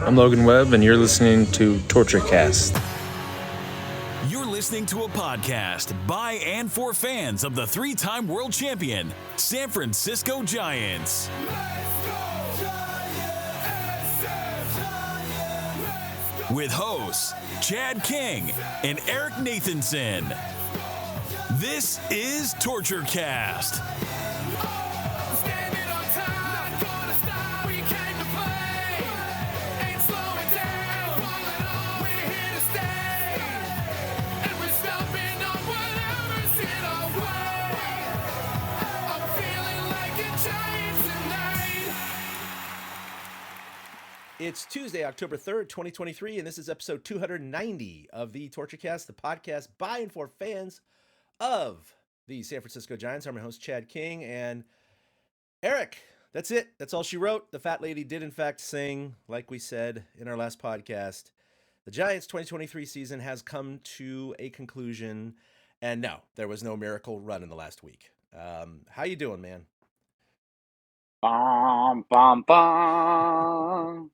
I'm Logan Webb, and you're listening to TortureCast. You're listening to a podcast by and for fans of the three-time world champion, San Francisco Giants. With hosts Chad King and Eric Nathanson. This is TortureCast. It's Tuesday, October 3rd, 2023, and this is episode 290 of the TortureCast, the podcast by and for fans of the San Francisco Giants. I'm your host, Chad King, and Eric, that's it. That's all she wrote. The fat lady did, in fact, sing, like we said in our last podcast. The Giants' 2023 season has come to a conclusion, and no, there was no miracle run in the last week. How you doing, man? Bum, bum, bum.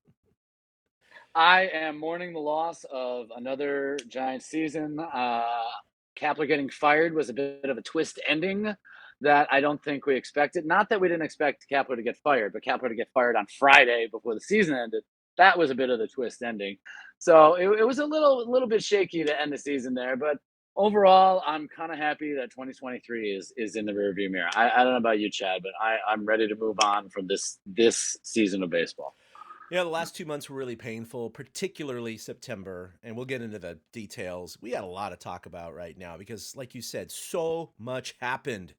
I am mourning the loss of another Giants season. Kapler getting fired was a bit of a twist ending that I don't think we expected. Not that we didn't expect Kapler to get fired, but Kapler to get fired on Friday before the season ended. That was a bit of the twist ending. So it was a little bit shaky to end the season there, but overall, I'm kind of happy that 2023 is in the rearview mirror. I don't know about you, Chad, but I'm ready to move on from this season of baseball. Yeah, the last 2 months were really painful, particularly September, and we'll get into the details. We got a lot to talk about right now because, like you said, so much happened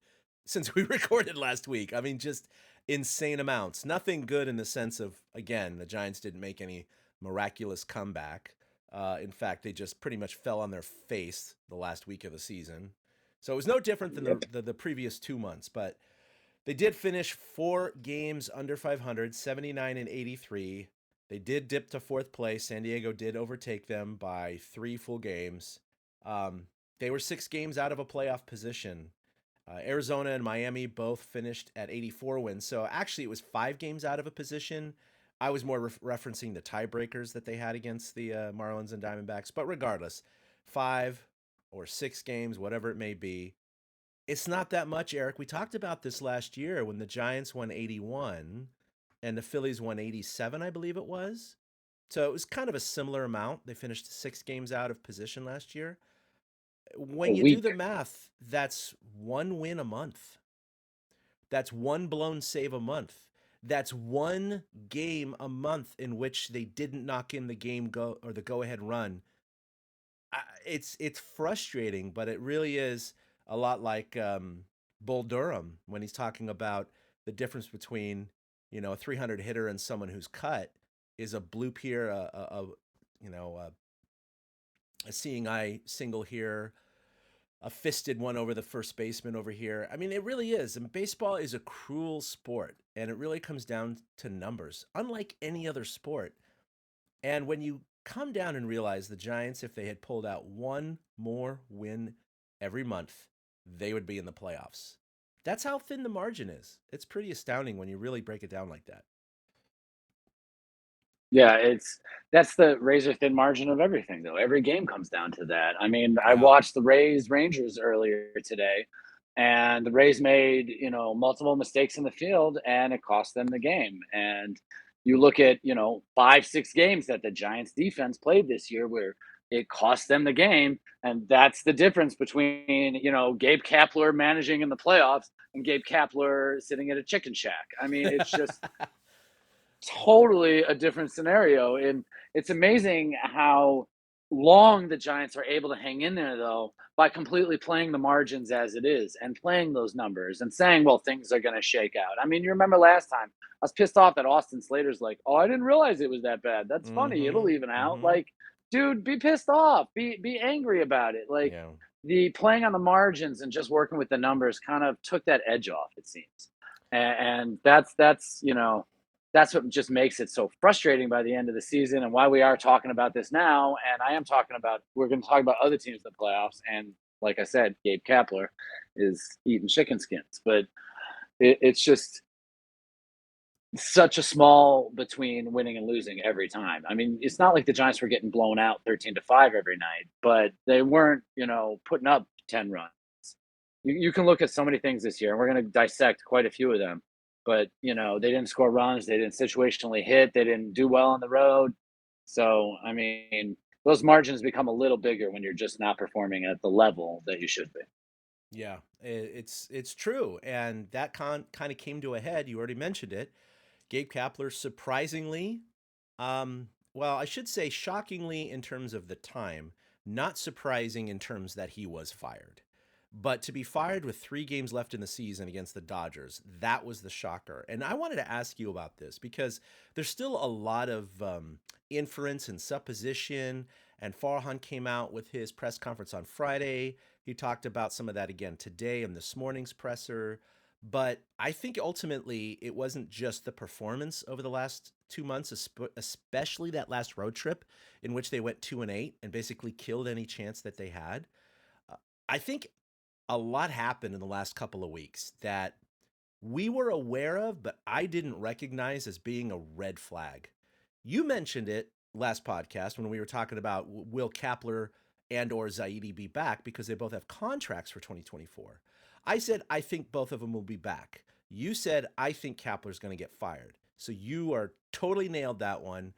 since we recorded last week. I mean, just insane amounts. Nothing good in the sense of, again, the Giants didn't make any miraculous comeback. In fact, they just pretty much fell on their face the last week of the season. So it was no different than the previous 2 months, but they did finish 4 games under 500, 79 and 83. They did dip to fourth place. San Diego did overtake them by 3 full games. They were 6 games out of a playoff position. Arizona and Miami both finished at 84 wins. So actually it was 5 games out of a position. I was more referencing the tiebreakers that they had against the Marlins and Diamondbacks. But regardless, 5 or 6 games, whatever it may be, it's not that much, Eric. We talked about this last year when the Giants won 81 and the Phillies won 87, I believe it was. So it was kind of a similar amount. They finished 6 games out of position last year. When you do the math, that's 1 win a month. That's 1 blown save a month. That's 1 game a month in which they didn't knock in the go-ahead run. It's frustrating, but it really is a lot like Bull Durham when he's talking about the difference between, a 300 hitter and someone who's cut is a bloop here, a seeing eye single here, a fisted one over the first baseman over here. I mean, it really is. And baseball is a cruel sport, and it really comes down to numbers, unlike any other sport. And when you come down and realize the Giants, if they had pulled out 1 more win every month, they would be in the playoffs. That's how thin the margin is. It's pretty astounding when you really break it down like that. Yeah, that's the razor thin margin of everything, though. Every game comes down to that. I mean, I watched the Rays Rangers earlier today, and the Rays made, multiple mistakes in the field, and it cost them the game. And you look at, 5-6 games that the Giants defense played this year where it cost them the game. And that's the difference between, Gabe Kapler managing in the playoffs and Gabe Kapler sitting at a chicken shack. I mean, it's just totally a different scenario. And it's amazing how long the Giants are able to hang in there, though, by completely playing the margins as it is and playing those numbers and saying, well, things are going to shake out. I mean, you remember last time I was pissed off that Austin Slater's like, oh, I didn't realize it was that bad. That's funny. It'll even out. Like, dude, be pissed off. Be angry about it. Like, the playing on the margins and just working with the numbers kind of took that edge off, it seems. And that's what just makes it so frustrating by the end of the season, and why we are talking about this now. And we're going to talk about other teams in the playoffs. And like I said, Gabe Kapler is eating chicken skins. But it's just, such a small between winning and losing every time. I mean, it's not like the Giants were getting blown out 13-5 every night, but they weren't, putting up 10 runs. You can look at so many things this year, and we're going to dissect quite a few of them. But, they didn't score runs, they didn't situationally hit, they didn't do well on the road. So, I mean, those margins become a little bigger when you're just not performing at the level that you should be. Yeah, it's true, and that kind of came to a head. You already mentioned it. Gabe Kapler, surprisingly, well, I should say shockingly in terms of the time, not surprising in terms that he was fired. But to be fired with 3 games left in the season against the Dodgers, that was the shocker. And I wanted to ask you about this because there's still a lot of inference and supposition. And Farhan came out with his press conference on Friday. He talked about some of that again today in this morning's presser. But I think ultimately it wasn't just the performance over the last 2 months, especially that last road trip in which they went 2-8 and basically killed any chance that they had. Uh, I think a lot happened in the last couple of weeks that we were aware of, but I didn't recognize as being a red flag. You mentioned it last podcast when we were talking about will Kapler and or Zaidi be back because they both have contracts for 2024. I said I think both of them will be back. You said I think Kapler's going to get fired. So you are totally nailed that one,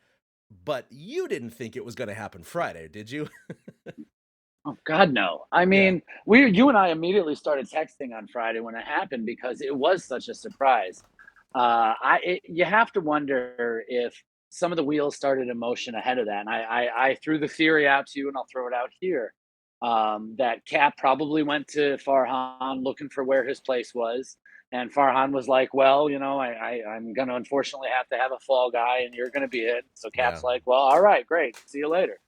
but you didn't think it was going to happen Friday, did you? Oh God, no. I Yeah. mean, you and I immediately started texting on Friday when it happened because it was such a surprise. You have to wonder if some of the wheels started in motion ahead of that. And I threw the theory out to you, and I'll throw it out here. That Cap probably went to Farhan looking for where his place was, and Farhan was like, "Well, I'm going to unfortunately have to have a fall guy, and you're going to be it." So Yeah. Cap's like, "Well, all right, great, see you later."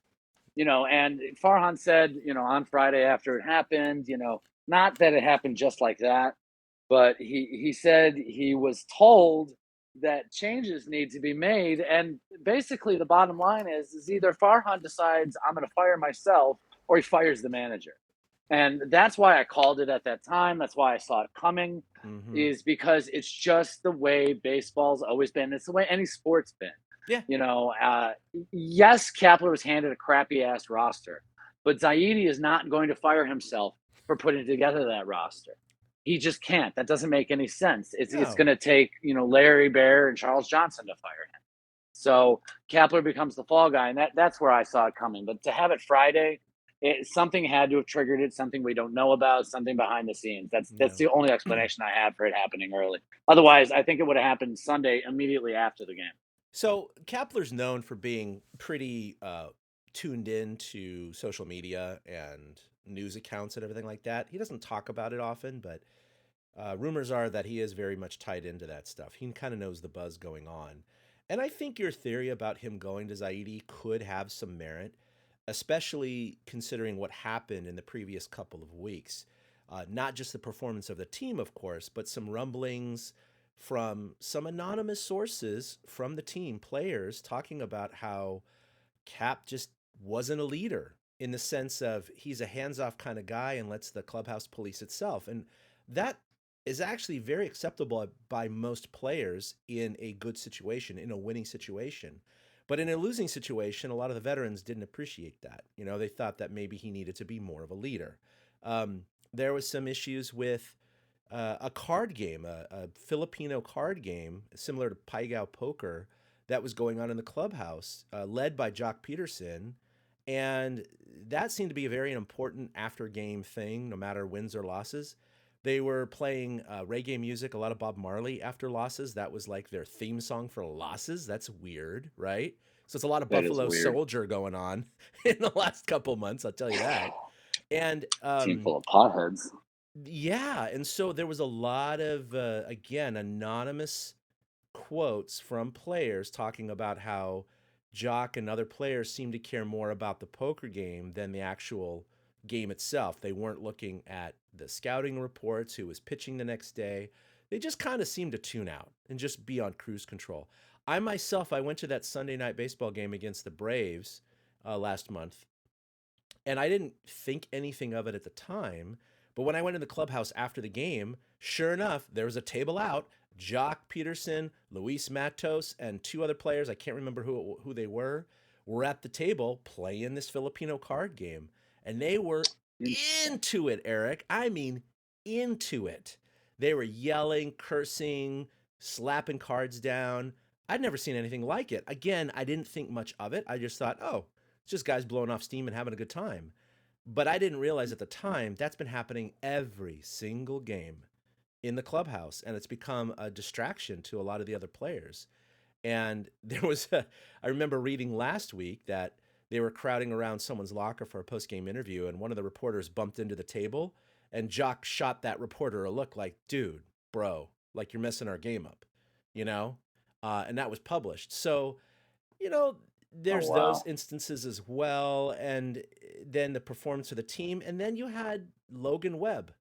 And Farhan said, on Friday after it happened, not that it happened just like that, but he said he was told that changes need to be made. And basically the bottom line is either Farhan decides I'm going to fire myself or he fires the manager. And that's why I called it at that time. That's why I saw it coming, Mm-hmm. is because it's just the way baseball's always been. It's the way any sport's been. Yeah. You know, uh, yes, Kapler was handed a crappy ass roster, but Zaidi is not going to fire himself for putting together that roster. He just can't. That doesn't make any sense. It's No. going to take Larry Bear and Charles Johnson to fire him. So Kapler becomes the fall guy, and that's where I saw it coming. But to have it Friday, something had to have triggered it. Something we don't know about. Something behind the scenes. That's No. the only explanation I have for it happening early. Otherwise, I think it would have happened Sunday immediately after the game. So Kapler's known for being pretty tuned in to social media and news accounts and everything like that. He doesn't talk about it often, but rumors are that he is very much tied into that stuff. He kind of knows the buzz going on. And I think your theory about him going to Zaidi could have some merit, especially considering what happened in the previous couple of weeks. Not just the performance of the team, of course, but some rumblings from some anonymous sources from the team, players talking about how Cap just wasn't a leader in the sense of he's a hands-off kind of guy and lets the clubhouse police itself. And that is actually very acceptable by most players in a good situation, in a winning situation. But in a losing situation, a lot of the veterans didn't appreciate that. They thought that maybe he needed to be more of a leader. There was some issues with a card game, a Filipino card game similar to Paigao Poker that was going on in the clubhouse, led by Jock Peterson. And that seemed to be a very important after game thing, no matter wins or losses. They were playing reggae music, a lot of Bob Marley after losses. That was like their theme song for losses. That's weird, right? So it's a lot of That is Buffalo weird. Soldier going on in the last couple months, I'll tell you that. And Team full of potheads. yeah, and so there was a lot of again anonymous quotes from players talking about how Jock and other players seemed to care more about the poker game than the actual game itself. They weren't looking at the scouting reports, who was pitching the next day. They just kind of seemed to tune out and just be on cruise control. I went to that Sunday night baseball game against the Braves last month, and I didn't think anything of it at the time. But when I went in the clubhouse after the game, sure enough, there was a table out Jock Peterson, Luis Matos, and two other players, I can't remember who they were at the table playing this Filipino card game. And they were into it, Eric. I mean, into it. They were yelling, cursing, slapping cards down. I'd never seen anything like it. Again, I didn't think much of it. I just thought, oh, it's just guys blowing off steam and having a good time. But I didn't realize at the time that's been happening every single game in the clubhouse, and it's become a distraction to a lot of the other players. And I remember reading last week that they were crowding around someone's locker for a post-game interview, and one of the reporters bumped into the table, and Jock shot that reporter a look like, dude, bro, like you're messing our game up, you know? And that was published. So, there's those instances as well. And then the performance of the team. And then you had Logan Webb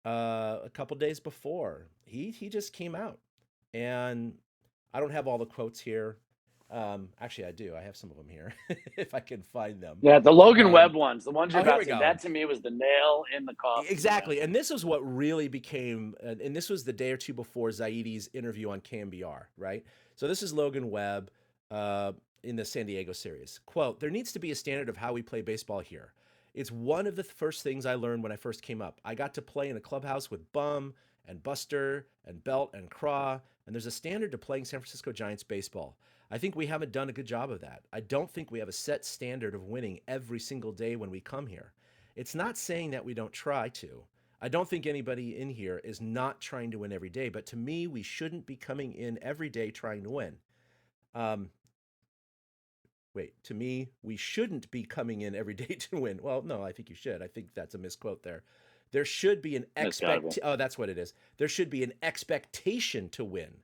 a couple days before. He just came out. And I don't have all the quotes here. Actually, I do. I have some of them here if I can find them. Yeah, the Logan Webb ones, the ones you're here about we to, go. that to me was the nail in the coffin. Exactly. And this was what really became, and this was the day or two before Zaidi's interview on KMBR, right? So this is Logan Webb in the San Diego series. Quote, "There needs to be a standard of how we play baseball here. It's one of the first things I learned when I first came up. I got to play in a clubhouse with Bum and Buster and Belt and Craw, and there's a standard to playing San Francisco Giants baseball. I think we haven't done a good job of that. I don't think we have a set standard of winning every single day when we come here. It's not saying that we don't try to. I don't think anybody in here is not trying to win every day, but to me, we shouldn't be coming in every day trying to win. To me, we shouldn't be coming in every day to win. Well, no, I think you should. I think that's a misquote there. There should be an that's what it is. There should be an expectation to win.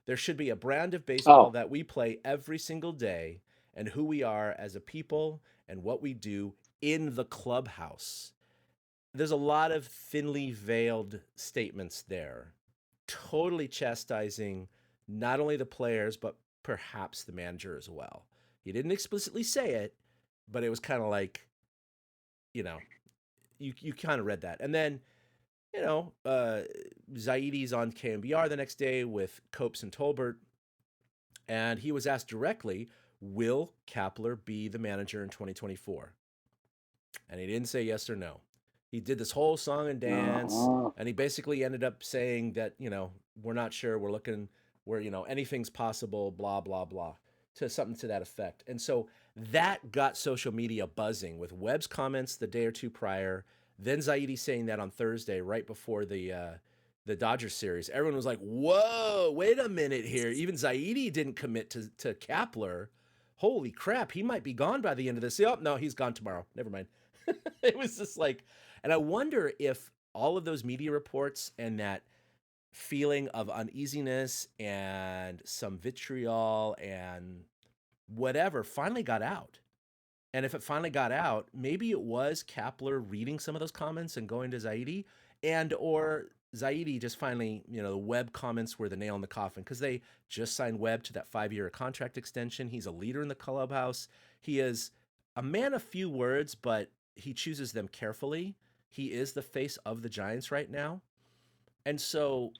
There should be a brand of baseball that we play every single day and who we are as a people and what we do in the clubhouse." There's a lot of thinly veiled statements there, totally chastising not only the players, but perhaps the manager as well. He didn't explicitly say it, but it was kind of like, you kind of read that. And then, Zaidi's on KMBR the next day with Copes and Tolbert, and he was asked directly, will Kapler be the manager in 2024? And he didn't say yes or no. He did this whole song and dance, and he basically ended up saying that, we're not sure, anything's possible, blah, blah, blah, to something to that effect. And so that got social media buzzing with Webb's comments the day or two prior, then Zaidi saying that on Thursday, right before the Dodgers series. Everyone was like, whoa, wait a minute here. Even Zaidi didn't commit to Kapler. Holy crap, he might be gone by the end of this. Oh, no, he's gone tomorrow. Never mind. It was just like, and I wonder if all of those media reports and that feeling of uneasiness and some vitriol and whatever finally got out. And if it finally got out, maybe it was Kapler reading some of those comments and going to Zaidi, or Zaidi just finally, the Webb comments were the nail in the coffin because they just signed Webb to that 5-year contract extension. He's a leader in the clubhouse. He is a man of few words, but he chooses them carefully. He is the face of the Giants right now. And so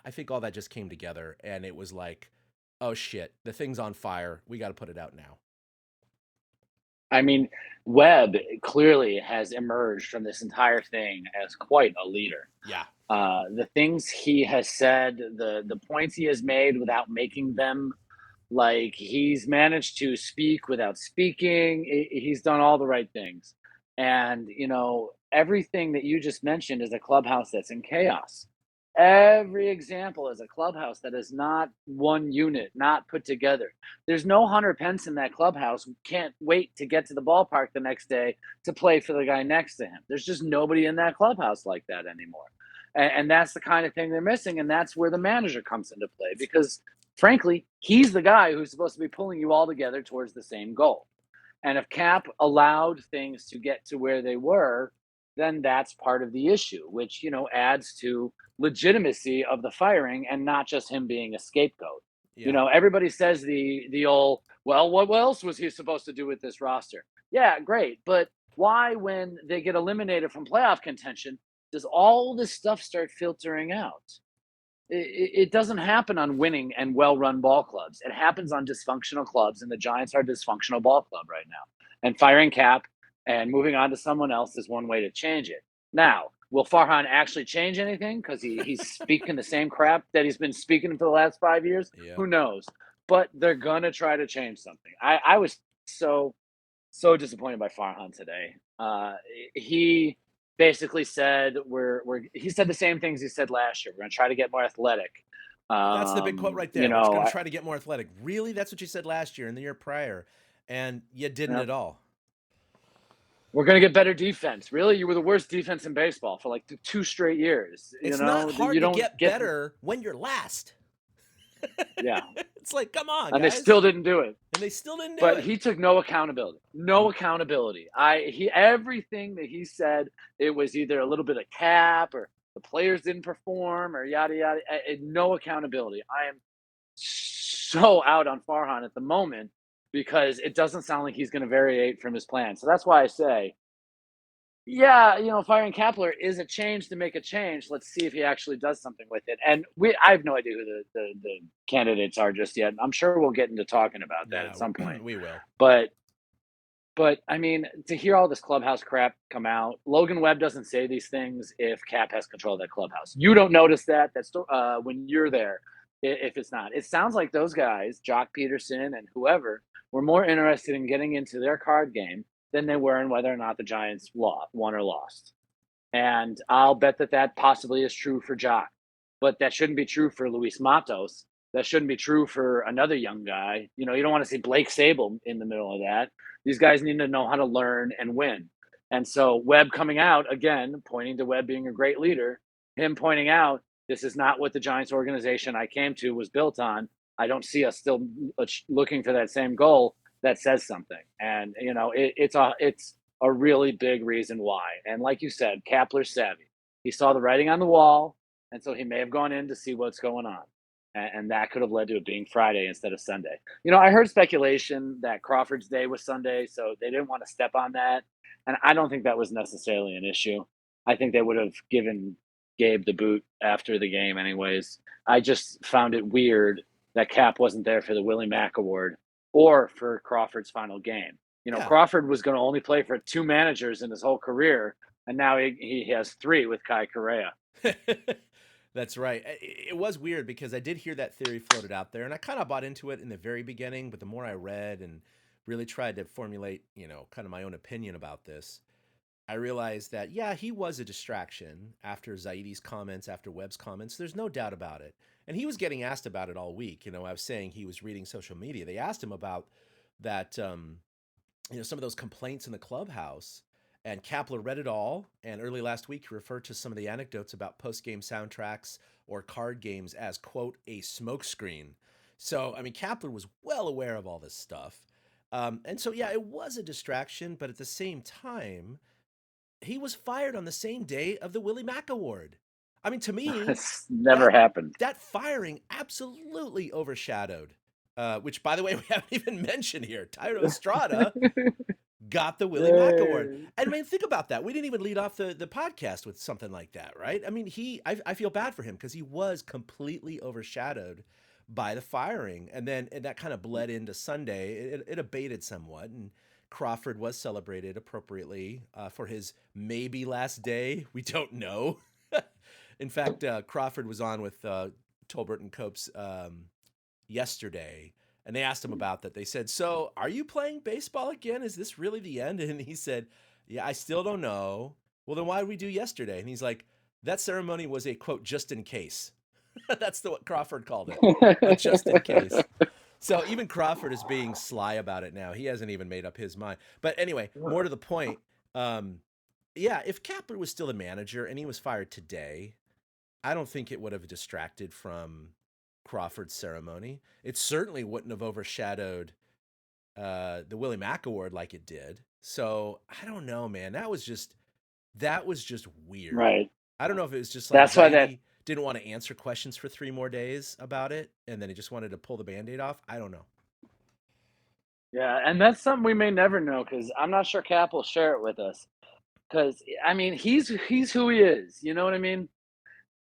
I think all that just came together, and it was like, oh shit, the thing's on fire. We got to put it out now. I mean, Webb clearly has emerged from this entire thing as quite a leader. Yeah. The things he has said, the points he has made without making them, like he's managed to speak without speaking. He's done all the right things. And, everything that you just mentioned is a clubhouse that's in chaos. Every example is a clubhouse that is not one unit, not put together. There's no Hunter Pence in that clubhouse who can't wait to get to the ballpark the next day to play for the guy next to him. There's just nobody in that clubhouse like that anymore. And that's the kind of thing they're missing. And that's where the manager comes into play because, frankly, he's the guy who's supposed to be pulling you all together towards the same goal. And if Cap allowed things to get to where they were, then that's part of the issue, which, adds to legitimacy of the firing and not just him being a scapegoat. Yeah. Everybody says the old, well, what else was he supposed to do with this roster? Yeah, great. But why, when they get eliminated from playoff contention, does all this stuff start filtering out? it doesn't happen on winning and well-run ball clubs. It happens on dysfunctional clubs, and the Giants are a dysfunctional ball club right now. And firing Cap and moving on to someone else is one way to change it. Now, will Farhan actually change anything because he's speaking the same crap that he's been speaking for the last 5 years? Yeah. Who knows? But they're gonna try to change something. I was so disappointed by Farhan today. He basically said he said the same things he said last year. We're going to try to get more athletic. That's the big quote right there. You We're just know, going to try to get more athletic. Really? That's what you said last year and the year prior, and you didn't at all. We're going to get better defense. Really? You were the worst defense in baseball for like 2 straight years. It's not hard to get better when you're last. Yeah. It's like, come on, and guys. they still didn't do it. But he took no accountability. No accountability. Everything that he said, it was either a little bit of cap or the players didn't perform or yada yada. No accountability. I am so out on Farhan at the moment because it doesn't sound like he's going to variate from his plan. So that's why I say, yeah, firing Kapler is a change to make a change. Let's see if he actually does something with it. And I have no idea who the candidates are just yet. I'm sure we'll get into talking about that at some point. We will. But I mean, to hear all this clubhouse crap come out, Logan Webb doesn't say these things if Cap has control of that clubhouse. You don't notice that. That's when you're there. If it's not, it sounds like those guys, Jock Peterson and whoever, were more interested in getting into their card game than they were in whether or not the Giants won or lost. And I'll bet that possibly is true for Jock, but that shouldn't be true for Luis Matos. That shouldn't be true for another young guy. You don't want to see Blake Sable in the middle of that. These guys need to know how to learn and win. And so Webb coming out, again, pointing to Webb being a great leader, him pointing out, this is not what the Giants organization I came to was built on. I don't see us still looking for that same goal. That says something. And, it's a really big reason why. And like you said, Kapler's savvy. He saw the writing on the wall, and so he may have gone in to see what's going on. And that could have led to it being Friday instead of Sunday. I heard speculation that Crawford's day was Sunday, so they didn't want to step on that. And I don't think that was necessarily an issue. I think they would have given Gabe the boot after the game anyways. I just found it weird that Cap wasn't there for the Willie Mack Award or for Crawford's final game. Crawford was going to only play for 2 managers in his whole career, and now he has 3 with Kai Correa. That's right. It was weird because I did hear that theory floated out there, and I kind of bought into it in the very beginning, but the more I read and really tried to formulate, kind of my own opinion about this, I realized that, yeah, he was a distraction after Zaidi's comments, after Webb's comments. There's no doubt about it. And he was getting asked about it all week. I was saying he was reading social media. They asked him about that, some of those complaints in the clubhouse. And Kapler read it all, and early last week he referred to some of the anecdotes about post-game soundtracks or card games as, quote, a smokescreen. So, Kapler was well aware of all this stuff. And so, yeah, it was a distraction, but at the same time, he was fired on the same day of the Willie Mack Award. To me, it's never happened. That firing absolutely overshadowed, which, by the way, we haven't even mentioned here. Tyro Estrada got the Willie Mack Award. And think about that. We didn't even lead off the podcast with something like that, right? I feel bad for him because he was completely overshadowed by the firing. And that kind of bled into Sunday. It abated somewhat. And Crawford was celebrated appropriately for his maybe last day. We don't know. In fact, Crawford was on with Tolbert and Copes yesterday, and they asked him about that. They said, so are you playing baseball again? Is this really the end? And he said, yeah, I still don't know. Well, then why did we do yesterday? And he's like, that ceremony was a, quote, just in case. That's what Crawford called it, a just in case. So even Crawford is being sly about it now. He hasn't even made up his mind. But anyway, more to the point, yeah, if Kapler was still the manager and he was fired today, I don't think it would have distracted from Crawford's ceremony. It certainly wouldn't have overshadowed the Willie Mack Award like it did. So I don't know, man. That was just weird. Right. I don't know if it was just like that's why he didn't want to answer questions for 3 more days about it, and then he just wanted to pull the Band-Aid off. I don't know. Yeah, and that's something we may never know because I'm not sure Cap will share it with us. Because he's who he is. You know what I mean?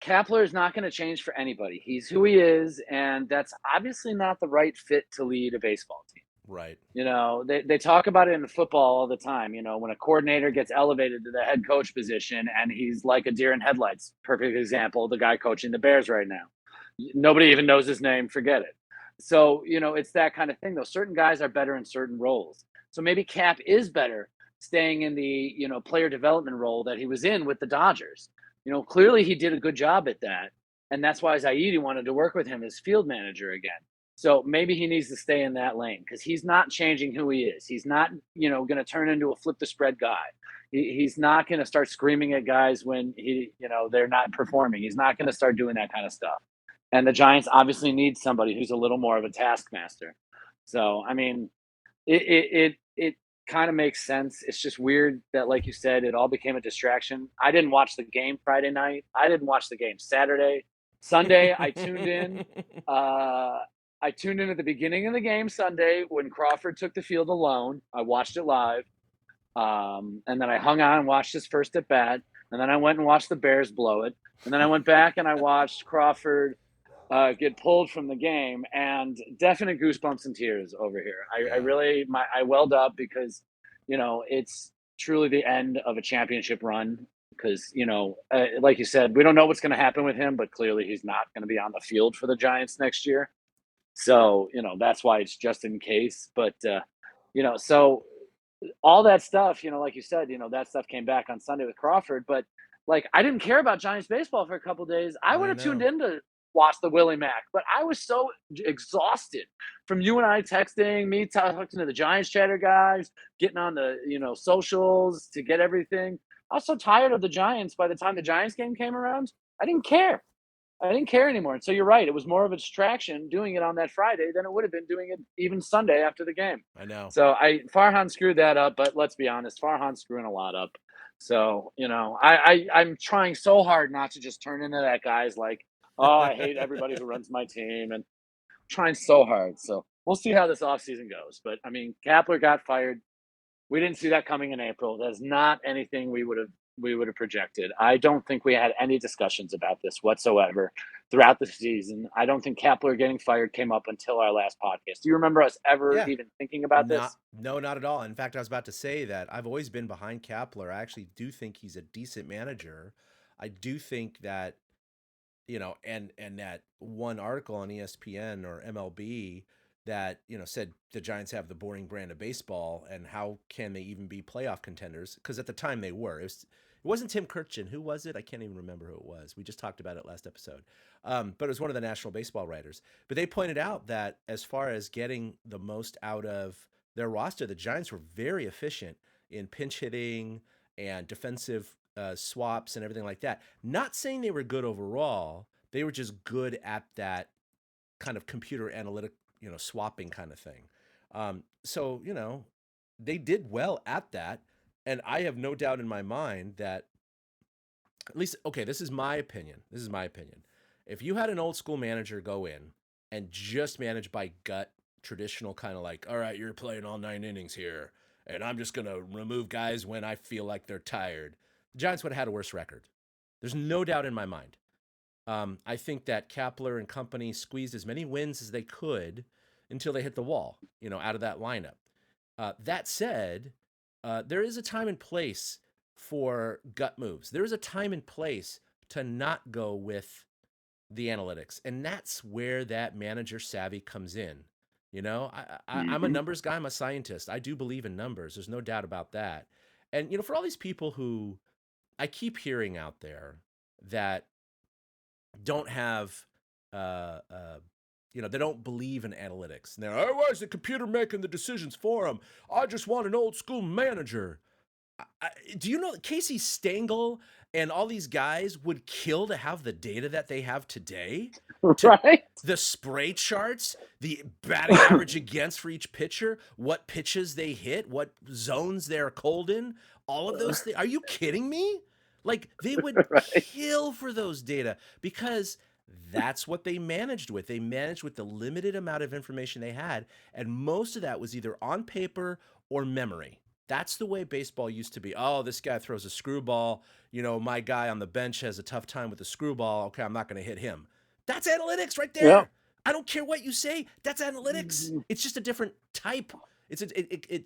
Kapler is not going to change for anybody. He's who he is, and that's obviously not the right fit to lead a baseball team. Right. They talk about it in football all the time. When a coordinator gets elevated to the head coach position and he's like a deer in headlights. Perfect example, the guy coaching the Bears right now. Nobody even knows his name, forget it. So, it's that kind of thing, though. Certain guys are better in certain roles. So maybe Cap is better staying in the, player development role that he was in with the Dodgers. Clearly he did a good job at that. And that's why Zaidi wanted to work with him as field manager again. So maybe he needs to stay in that lane because he's not changing who he is. He's not, going to turn into a flip the spread guy. He's not going to start screaming at guys when they're not performing. He's not going to start doing that kind of stuff. And the Giants obviously need somebody who's a little more of a taskmaster. So, I mean, it kind of makes sense. It's just weird that, like you said, it all became a distraction. I didn't watch the game Friday night. I didn't watch the game Saturday. Sunday, I tuned in. I tuned in at the beginning of the game Sunday when Crawford took the field alone. I watched it live. And then I hung on and watched his first at bat. And then I went and watched the Bears blow it. And then I went back and I watched Crawford get pulled from the game, and definite goosebumps and tears over here. I welled up because, it's truly the end of a championship run. Because, like you said, we don't know what's going to happen with him, but clearly he's not going to be on the field for the Giants next year. So, that's why it's just in case. But, so all that stuff, like you said, that stuff came back on Sunday with Crawford. But, like, I didn't care about Giants baseball for a couple of days. I would have tuned in to watch the Willie Mac, but I was so exhausted from you and I texting, me talking to the Giants chatter guys, getting on the, socials to get everything. I was so tired of the Giants by the time the Giants game came around. I didn't care. I didn't care anymore. And so you're right. It was more of a distraction doing it on that Friday than it would have been doing it even Sunday after the game. I know. So Farhan screwed that up, but let's be honest, Farhan's screwing a lot up. So, I'm trying so hard not to just turn into that guy's like, oh, I hate everybody who runs my team, and trying so hard. So we'll see how this offseason goes. But I mean, Kapler got fired. We didn't see that coming in April. That's not anything we would have projected. I don't think we had any discussions about this whatsoever throughout the season. I don't think Kapler getting fired came up until our last podcast. Do you remember us ever even thinking about this? No, not at all. In fact, I was about to say that I've always been behind Kapler. I actually do think he's a decent manager. I do think that, and that one article on ESPN or MLB that, said the Giants have the boring brand of baseball and how can they even be playoff contenders? Because at the time they were. It wasn't Tim Kirchin. Who was it? I can't even remember who it was. We just talked about it last episode. But it was one of the National Baseball writers. But they pointed out that as far as getting the most out of their roster, the Giants were very efficient in pinch hitting and defensive swaps and everything like that. Not saying they were good overall. They were just good at that kind of computer analytic, swapping kind of thing. So, they did well at that. And I have no doubt in my mind that, at least, okay, this is my opinion. If you had an old school manager go in and just manage by gut, traditional kind of like, all right, you're playing all 9 innings here, and I'm just going to remove guys when I feel like they're tired, the Giants would have had a worse record. There's no doubt in my mind. I think that Kapler and company squeezed as many wins as they could until they hit the wall, out of that lineup. That said, there is a time and place for gut moves. There is a time and place to not go with the analytics. And that's where that manager savvy comes in. I'm a numbers guy. I'm a scientist. I do believe in numbers. There's no doubt about that. And, for all these people who I keep hearing out there that don't have, they don't believe in analytics. And they're, oh, why is the computer making the decisions for them? I just want an old school manager. Do you know Casey Stengel and all these guys would kill to have the data that they have today? Right. The spray charts, the batting average against for each pitcher, what pitches they hit, what zones they're cold in, all of those things. Are you kidding me? Like, they would kill for those data because that's what they managed with. They managed with the limited amount of information they had, and most of that was either on paper or memory. That's the way baseball used to be. Oh, this guy throws a screwball. My guy on the bench has a tough time with the screwball. Okay, I'm not going to hit him. That's analytics right Yeah. there. I don't care what you say. That's analytics. It's just a different type. It's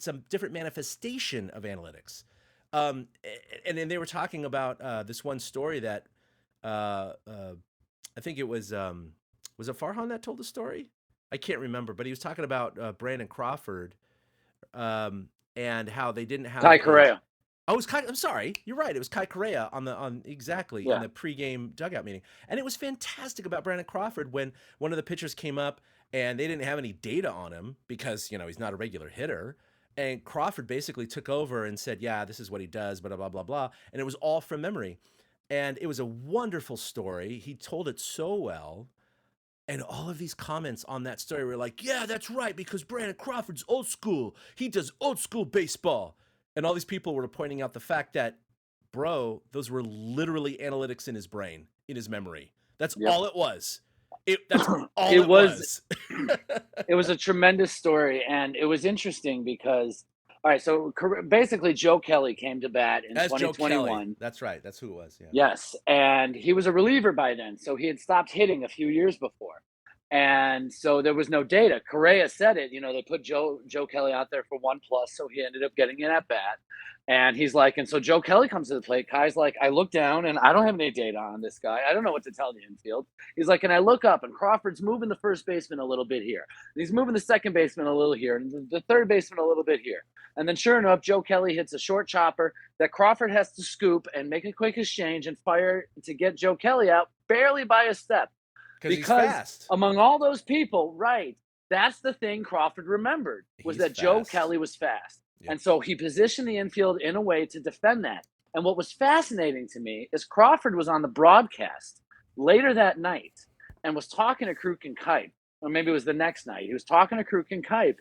a different manifestation of analytics. And then they were talking about this one story that I think it was it Farhan that told the story? I can't remember, but he was talking about Brandon Crawford and how they didn't have Kai Correa. Oh, it was Kai. I'm sorry, you're right. It was Kai Correa in the pregame dugout meeting, and it was fantastic about Brandon Crawford when one of the pitchers came up and they didn't have any data on him because he's not a regular hitter. And Crawford basically took over and said, "Yeah, this is what he does," blah blah blah blah, and it was all from memory. And it was a wonderful story. He told it so well. And all of these comments on that story were like, yeah, that's right, because Brandon Crawford's old school. He does old school baseball. And all these people were pointing out the fact that, bro, those were literally analytics in his brain, in his memory. That's all it was. That's all it was. It was a tremendous story. And it was interesting because, all right, so basically Joe Kelly came to bat in 2021. That's right. That's who it was. Yeah. Yes. And he was a reliever by then. So he had stopped hitting a few years before. And so there was no data. Correa said it, they put Joe Kelly out there for 1+, so he ended up getting in at bat. And he's like, and so Joe Kelly comes to the plate. Kai's like, I look down and I don't have any data on this guy. I don't know what to tell the infield. He's like, and I look up and Crawford's moving the first baseman a little bit here. And he's moving the second baseman a little here and the third baseman a little bit here. And then sure enough, Joe Kelly hits a short chopper that Crawford has to scoop and make a quick exchange and fire to get Joe Kelly out barely by a step. Because he's fast. Among all those people, right, that's the thing Crawford remembered, was that fast. Joe Kelly was fast. Yep. And so he positioned the infield in a way to defend that. And what was fascinating to me is Crawford was on the broadcast later that night and was talking to Kruk and Kapped, or maybe it was the next night. He was talking to Kruk and Kapped,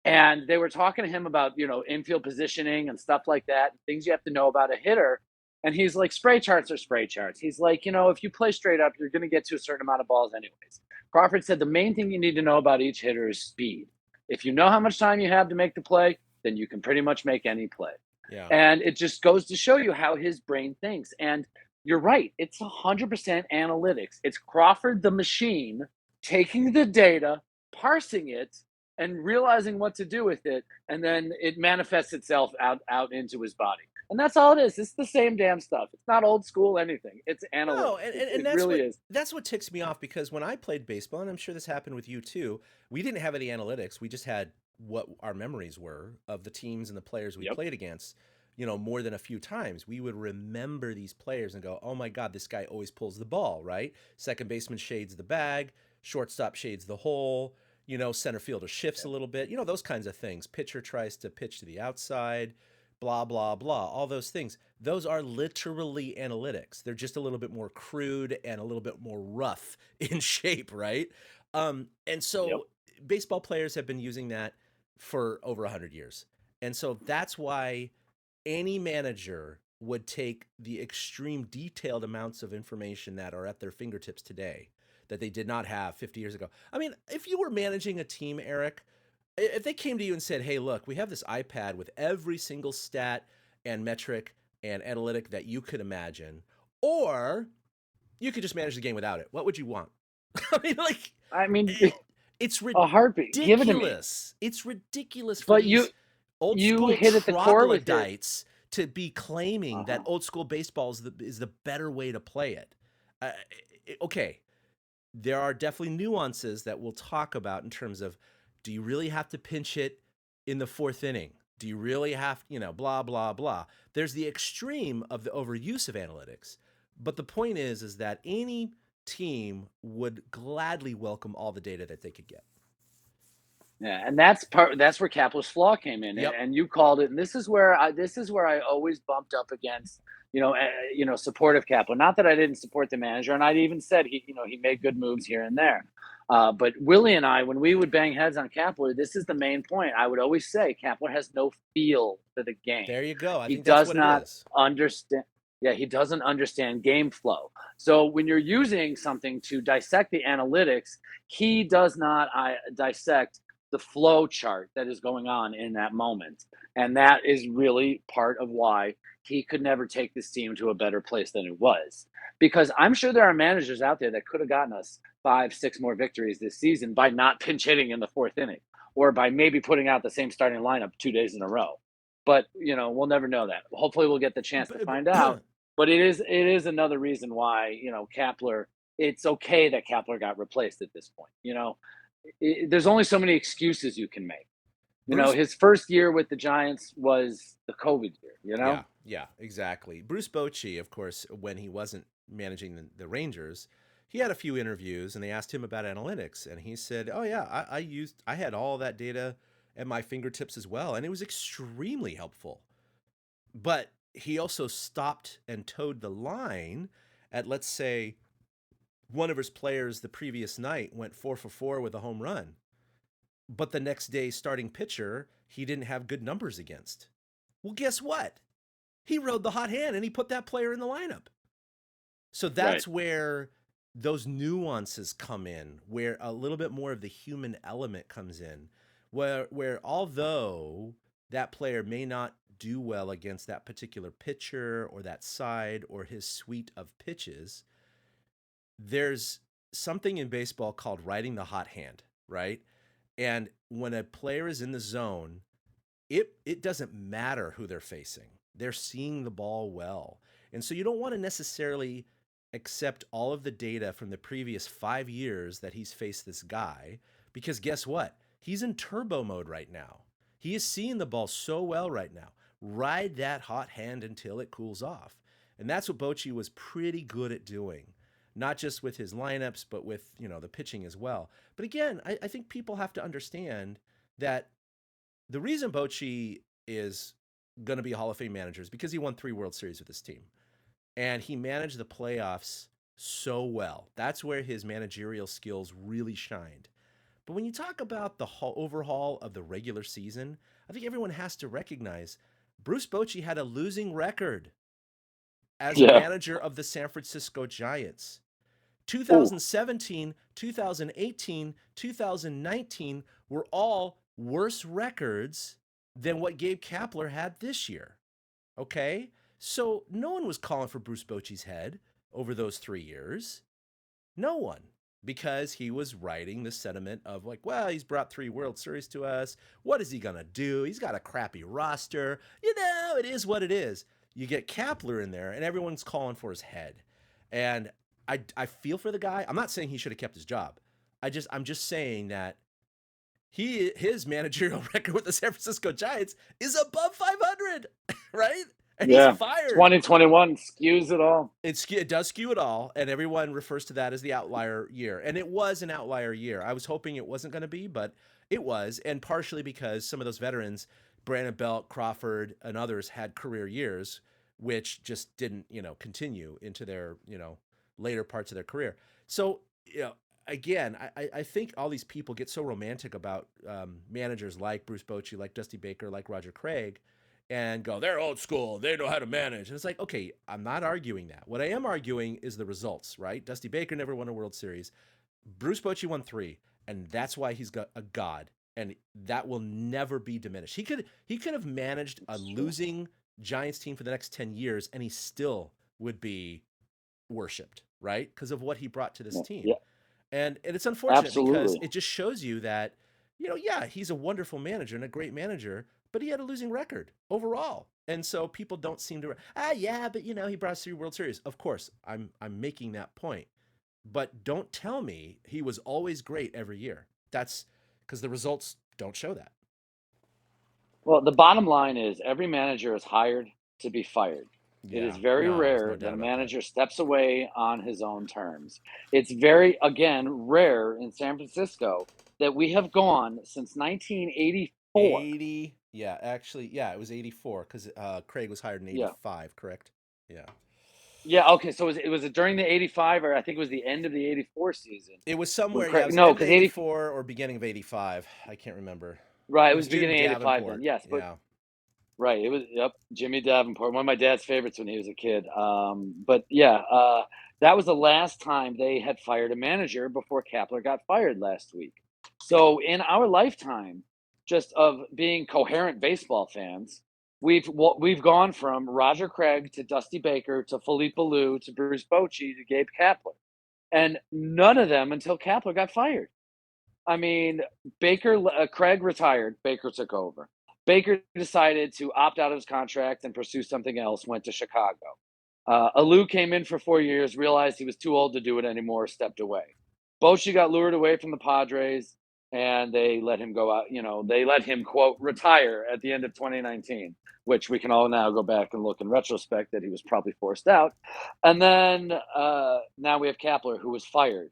and they were talking to him about, infield positioning and stuff like that, things you have to know about a hitter. And he's like, spray charts are spray charts. He's like, if you play straight up, you're going to get to a certain amount of balls anyways. Crawford said the main thing you need to know about each hitter is speed. If you know how much time you have to make the play, then you can pretty much make any play. Yeah. And it just goes to show you how his brain thinks. And you're right. It's 100% analytics. It's Crawford, the machine, taking the data, parsing it, and realizing what to do with it. And then it manifests itself out into his body. And that's all it is. It's the same damn stuff. It's not old school anything. It's analytics. No, and it really is. That's what ticks me off, because when I played baseball, and I'm sure this happened with you too, we didn't have any analytics. We just had what our memories were of the teams and the players we played against, more than a few times. We would remember these players and go, oh my God, this guy always pulls the ball, right? Second baseman shades the bag, shortstop shades the hole, center fielder shifts a little bit, those kinds of things. Pitcher tries to pitch to the outside, blah, blah, blah, all those things. Those are literally analytics. They're just a little bit more crude and a little bit more rough in shape, right? And so baseball players have been using that for over 100 years. And so that's why any manager would take the extreme detailed amounts of information that are at their fingertips today that they did not have 50 years ago. I mean, if you were managing a team, Eric, if they came to you and said, hey, look, we have this iPad with every single stat and metric and analytic that you could imagine, or you could just manage the game without it, what would you want? It's ridiculous. A heartbeat. Give it to me. It's ridiculous for but these old school hit at the core with troglodytes to be claiming that old school baseball is the better way to play it. Okay, there are definitely nuances that we'll talk about in terms of, do you really have to pinch it in the fourth inning? Do you really have, blah, blah, blah. There's the extreme of the overuse of analytics. But the point is that any team would gladly welcome all the data that they could get. Yeah, and that's where Kapler's flaw came in, and you called it. And this is where I always bumped up against, supportive Kapler. Not that I didn't support the manager, and I even said he made good moves here and there. But Willie and I, when we would bang heads on Kapler, this is the main point. I would always say Kapler has no feel for the game. There you go. He does not understand. Yeah, he doesn't understand game flow. So when you're using something to dissect the analytics, he does not dissect the flow chart that is going on in that moment. And that is really part of why he could never take this team to a better place than it was. Because I'm sure there are managers out there that could have gotten us 5, 6 more victories this season by not pinch hitting in the fourth inning or by maybe putting out the same starting lineup 2 days in a row. But we'll never know that. Hopefully, we'll get the chance to find out. But it is another reason why Kapler. It's okay that Kapler got replaced at this point. There's only so many excuses you can make. His first year with the Giants was the COVID year. Yeah, exactly. Bruce Bochy, of course, when he wasn't managing the Rangers, he had a few interviews, and they asked him about analytics, and he said, "Oh yeah, I had all that data at my fingertips as well, and it was extremely helpful." But he also stopped and towed the line at, let's say, one of his players the previous night went 4 for 4 with a home run, but the next day starting pitcher he didn't have good numbers against. Well, guess what? He rode the hot hand and he put that player in the lineup. So that's where those nuances come in, where a little bit more of the human element comes in, where although that player may not do well against that particular pitcher or that side or his suite of pitches, there's something in baseball called riding the hot hand, right? And when a player is in the zone, it doesn't matter who they're facing. They're seeing the ball well. And so you don't want to necessarily accept all of the data from the previous 5 years that he's faced this guy, because guess what? He's in turbo mode right now. He is seeing the ball so well right now. Ride that hot hand until it cools off. And that's what Bochy was pretty good at doing, not just with his lineups, but with, the pitching as well. But again, I think people have to understand that the reason Bochy is going to be a Hall of Fame manager is because he won 3 World Series with his team. And he managed the playoffs so well. That's where his managerial skills really shined. But when you talk about the overhaul of the regular season, I think everyone has to recognize Bruce Bochy had a losing record as a manager of the San Francisco Giants. 2017, 2018, 2019 were all worse records than what Gabe Kapler had this year. Okay? So no one was calling for Bruce Bochy's head over those 3 years. No one. Because he was writing the sentiment of like, well, he's brought 3 World Series to us. What is he going to do? He's got a crappy roster. It is what it is. You get Kapler in there and everyone's calling for his head. And I feel for the guy. I'm not saying he should have kept his job. I'm just saying that his managerial record with the San Francisco Giants is above 500, right? And he's fired. 2021 skews it all. It does skew it all, and everyone refers to that as the outlier year. And it was an outlier year. I was hoping it wasn't going to be, but it was, and partially because some of those veterans, Brandon Crawford, and others had career years, which just didn't, continue into their, later parts of their career. So, again, I think all these people get so romantic about managers like Bruce Bochy, like Dusty Baker, like Roger Craig, and go, they're old school, they know how to manage. And it's like, okay, I'm not arguing that. What I am arguing is the results, right? Dusty Baker never won a World Series. Bruce Bochy won 3, and that's why he's got a god, and that will never be diminished. He could have managed a losing Giants team for the next 10 years, and he still would be worshipped, right? Because of what he brought to this team. Yeah. And it's unfortunate because Absolutely. it just shows you that, he's a wonderful manager and a great manager, but he had a losing record overall. And so people don't seem to, but he brought us 3 World Series. Of course, I'm making that point. But don't tell me he was always great every year. That's because the results don't show that. Well, the bottom line is every manager is hired to be fired. It is very there's rare no doubt that a about manager steps away on his own terms. It's very, again, rare in San Francisco that we have gone since 1984. 80, it was 84 because Craig was hired in 85, correct? Yeah. Yeah, okay, so was it during the 85, or I think it was the end of the 84 season? It was somewhere, Craig- it was no, end of 'cause 84 or beginning of 85. I can't remember. Right, it was Jim beginning of 85 Davenport. then, yes. But Yeah. right, it was, Jimmy Davenport, one of my dad's favorites when he was a kid. That was the last time they had fired a manager before Kapler got fired last week. So in our lifetime, just of being coherent baseball fans, we've gone from Roger Craig to Dusty Baker to Felipe Alou to Bruce Bochy to Gabe Kapler, and none of them until Kapler got fired. I mean, Craig retired, Baker took over. Baker decided to opt out of his contract and pursue something else, went to Chicago. Alou came in for 4 years, realized he was too old to do it anymore, stepped away. Bochy got lured away from the Padres, and they let him go out. They let him, quote, retire at the end of 2019, which we can all now go back and look in retrospect that he was probably forced out. And then now we have Kapler, who was fired.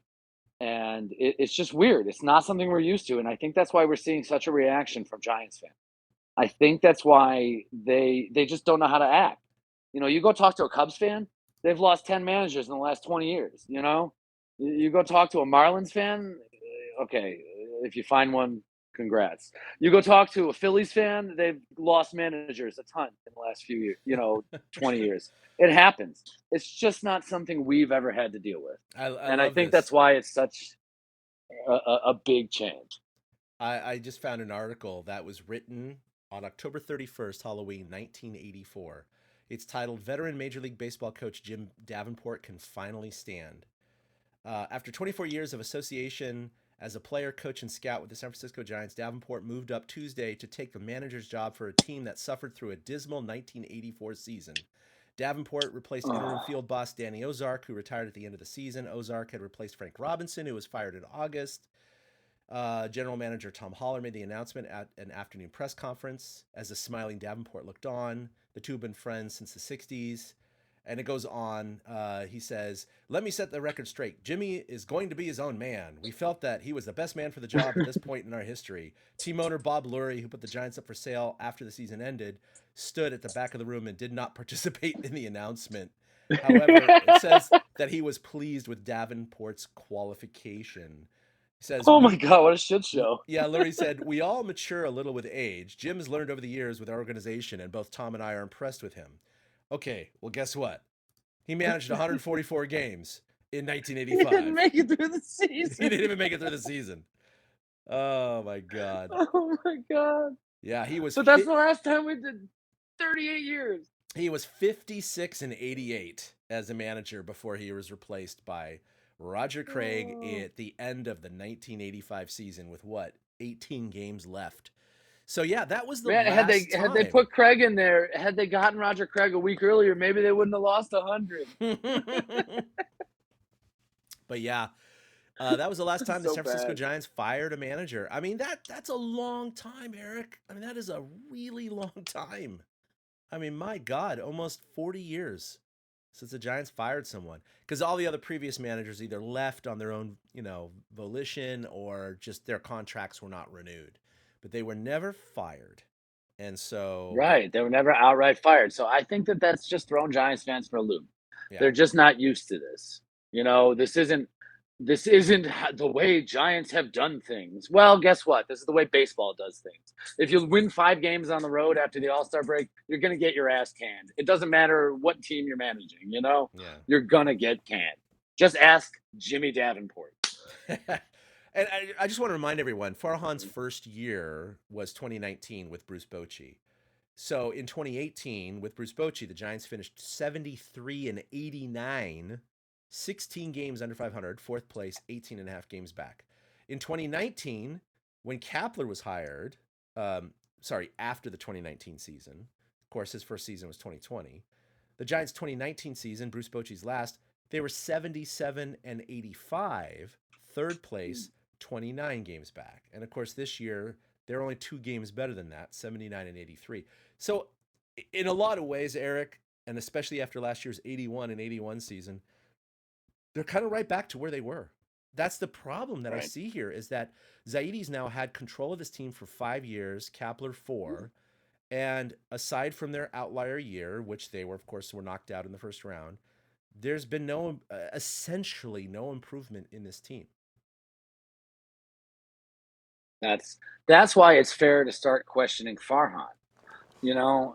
And it's just weird. It's not something we're used to. And I think that's why we're seeing such a reaction from Giants fans. I think that's why they just don't know how to act. You go talk to a Cubs fan, they've lost 10 managers in the last 20 years. You go talk to a Marlins fan, okay, if you find one, congrats. You go talk to a Phillies fan, they've lost managers a ton in the last few years, 20 years. It happens. It's just not something we've ever had to deal with. I And I love think this. that's why it's such a big change. I just found an article that was written on October 31st, Halloween, 1984. It's titled Veteran Major League Baseball Coach Jim Davenport Can Finally Stand. After 24 years of association as a player, coach, and scout with the San Francisco Giants, Davenport moved up Tuesday to take the manager's job for a team that suffered through a dismal 1984 season. Davenport replaced interim field boss Danny Ozark, who retired at the end of the season. Ozark had replaced Frank Robinson, who was fired in August. General manager Tom Haller made the announcement at an afternoon press conference as a smiling Davenport looked on. The two have been friends since the 60s. And it goes on. He says, "Let me set the record straight. Jimmy is going to be his own man. We felt that he was the best man for the job at this point in our history." Team owner Bob Lurie, who put the Giants up for sale after the season ended, stood at the back of the room and did not participate in the announcement. However, it says that he was pleased with Davenport's qualification. He says, Oh my God, what a shit show. yeah, Lurie said, "We all mature a little with age. Jim has learned over the years with our organization, and both Tom and I are impressed with him." Okay, well, guess what? He managed 144 games in He 1985. didn't make it through the He season. didn't even make it through the season. Oh my God. Oh my God. Yeah, But that's the last time we did 38 years. he was 56 and 88 as a manager before he was replaced by Roger Craig at the end of the 1985 season with 18 games left. So yeah, that was the Man, last had they time. put Craig in there, had they gotten Roger Craig a week earlier, maybe they wouldn't have lost 100. But yeah, that was the last time the So San Francisco bad. Giants fired a manager. I mean, that's a long time, Eric. I mean, that is a really long time. I mean, my God, almost 40 years since the Giants fired someone. Because all the other previous managers either left on their own, volition, or just their contracts were not renewed. But they were never fired. And so, Right. They were never outright fired. So I think that that's just thrown Giants fans for a loop. yeah. They're just not used to this. This isn't the way Giants have done things. Well, guess what? This is the way baseball does things. If you win 5 games on the road after the All-Star break, you're going to get your ass canned. It doesn't matter what team you're managing, Yeah. You're going to get canned. Just ask Jimmy Davenport. And I just want to remind everyone, Farhan's first year was 2019 with Bruce Bochy. So in 2018 with Bruce Bochy, the Giants finished 73 and 89, 16 games under 500, fourth place, 18 and a half games back. In 2019, when Kapler was hired, after the 2019 season, of course, his first season was 2020. The Giants' 2019 season, Bruce Bochy's last, they were 77 and 85, third place, 29 games back. And of course, this year, they're only 2 games better than that, 79 and 83. So in a lot of ways, Eric, and especially after last year's 81 and 81 season, they're kind of right back to where they were. That's the problem that I see here, is that Zaidi's now had control of this team for 5 years, Kapler 4. And aside from their outlier year, which they were, of course, were knocked out in the first round, there's been essentially no improvement in this team. That's why it's fair to start questioning Farhan,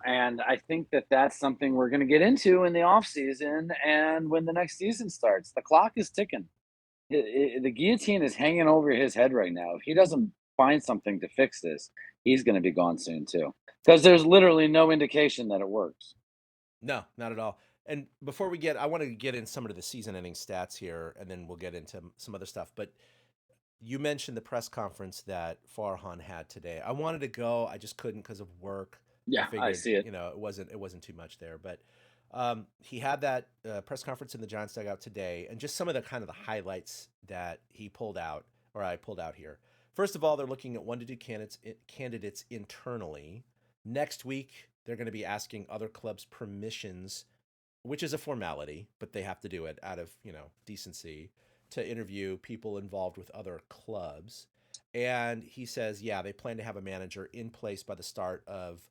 and I think that that's something we're going to get into in the offseason and when the next season starts. The clock is ticking. The guillotine is hanging over his head right now. If he doesn't find something to fix this, he's going to be gone soon too. Because there's literally no indication that it works. No, not at all. And I want to get in some of the season-ending stats here, and then we'll get into some other stuff. But you mentioned the press conference that Farhan had today. I wanted to go, I just couldn't because of work. I Yeah, I figured, see it. it wasn't too much there. But he had that press conference in the Giants dugout today, and just some of the kind of the highlights that he pulled out, or I pulled out here. First of all, they're looking at 1 to 2 candidates internally. Next week, they're going to be asking other clubs' permissions, which is a formality, but they have to do it out of, decency, to interview people involved with other clubs. And he says, yeah, they plan to have a manager in place by the start of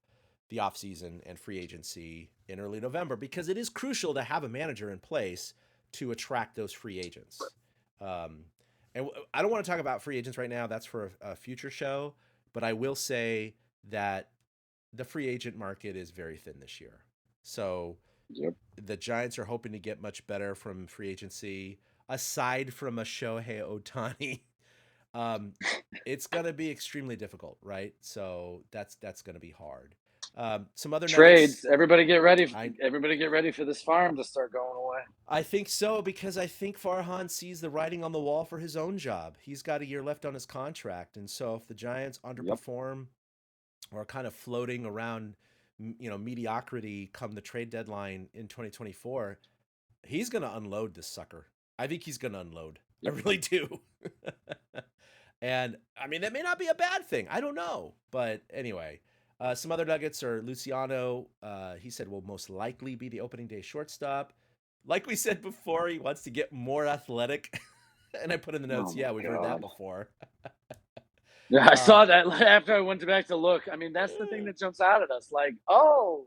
the offseason and free agency in early November, because it is crucial to have a manager in place to attract those free agents. And I don't want to talk about free agents right now. That's for a future show. But I will say that the free agent market is very thin this year. So Yep. the Giants are hoping to get much better from free agency, aside from a Shohei Ohtani. Um, it's going to be extremely difficult, right? So that's going to be hard. Some other nuggets. Trades. Everybody get ready. I Everybody get ready for this farm to start going away. I think so, because I think Farhan sees the writing on the wall for his own job. He's got a year left on his contract, and so if the Giants Yep. underperform or are kind of floating around, mediocrity come the trade deadline in 2024, he's going to unload this sucker. I think he's going to unload. I Yep. really do. And I mean, that may not be a bad thing. I don't know. But anyway, some other nuggets are Luciano. He said will most likely be the opening day shortstop. Like we said before, he wants to get more athletic. And I put in the notes, Oh yeah, my we've heard that God. before. Yeah, I Uh, saw that after I went back to look. I mean, that's the thing that jumps out at us. Like, oh,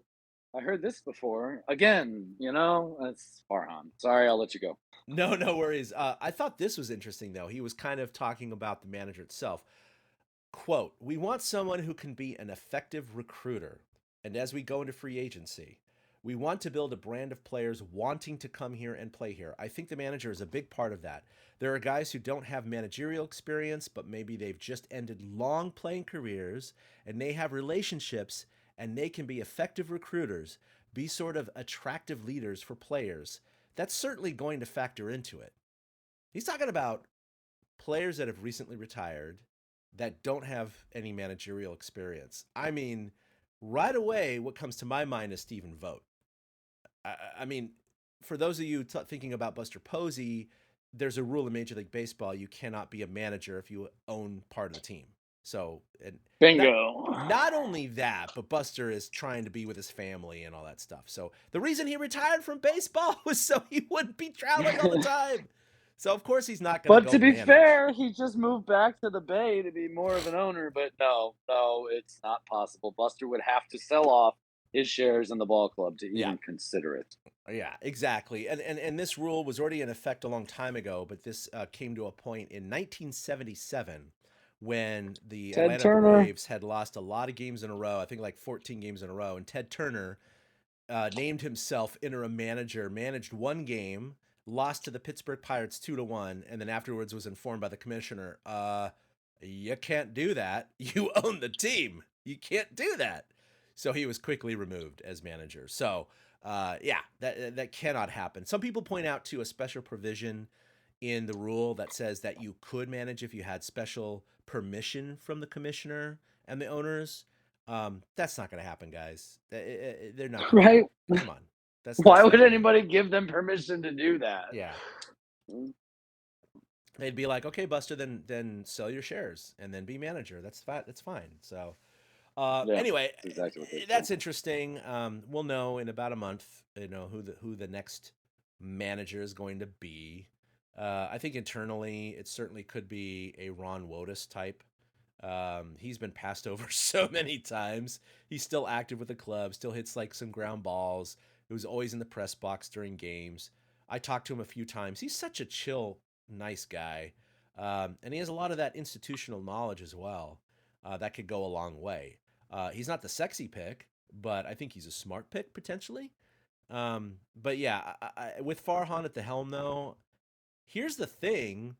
I heard this before. Again, that's Farhan. Sorry, I'll let you go. no, no worries. I thought this was interesting, though. He was kind of talking about the manager itself. Quote, we want someone who can be an effective recruiter. And as we go into free agency, we want to build a brand of players wanting to come here and play here. I think the manager is a big part of that. There are guys who don't have managerial experience, but maybe they've just ended long playing careers and they have relationships and they can be effective recruiters, be sort of attractive leaders for players. That's certainly going to factor into it. He's talking about players that have recently retired that don't have any managerial experience. I mean, right away, what comes to my mind is Stephen Vogt. I mean, for those of you thinking about Buster Posey, there's a rule in Major League Baseball: you cannot be a manager if you own part of the team. So, and not Bingo. not only that, but Buster is trying to be with his family and all that stuff. So the reason he retired from baseball was so he wouldn't be traveling all the time. So of course he's not going to But go to be manage. fair, he just moved back to the Bay to be more of an owner. But no, it's not possible. Buster would have to sell off his shares in the ball club to Yeah. even consider it. Yeah, exactly. And this rule was already in effect a long time ago, but this came to a point in 1977 when the Ted Atlanta Turner. Braves had lost a lot of games in a row. I think like 14 games in a row. And Ted Turner named himself interim manager, managed one game, lost to the Pittsburgh Pirates 2-1, and then afterwards was informed by the commissioner, you can't do that. You own the team. You can't do that. So he was quickly removed as manager. So yeah, that cannot happen. Some people point out to a special provision in the rule that says that you could manage if you had special permission from the commissioner and the owners. That's not going to happen, guys. They're not going to do Right? it. Come on, Why that's would not going to happen. anybody give them permission to do that? Yeah, they'd be like, okay, Buster, then sell your shares and then be manager. That's fine. That's fine. So Yeah, anyway, that's exactly what they that's say. interesting. We'll know in about a month, who the next manager is going to be. I think internally, it certainly could be a Ron Wotus type. He's been passed over so many times. He's still active with the club, still hits like some ground balls. He was always in the press box during games. I talked to him a few times. He's such a chill, nice guy. And he has a lot of that institutional knowledge as well. That could go a long way. He's not the sexy pick, but I think he's a smart pick potentially. But yeah, with Farhan at the helm, though, Here's the thing.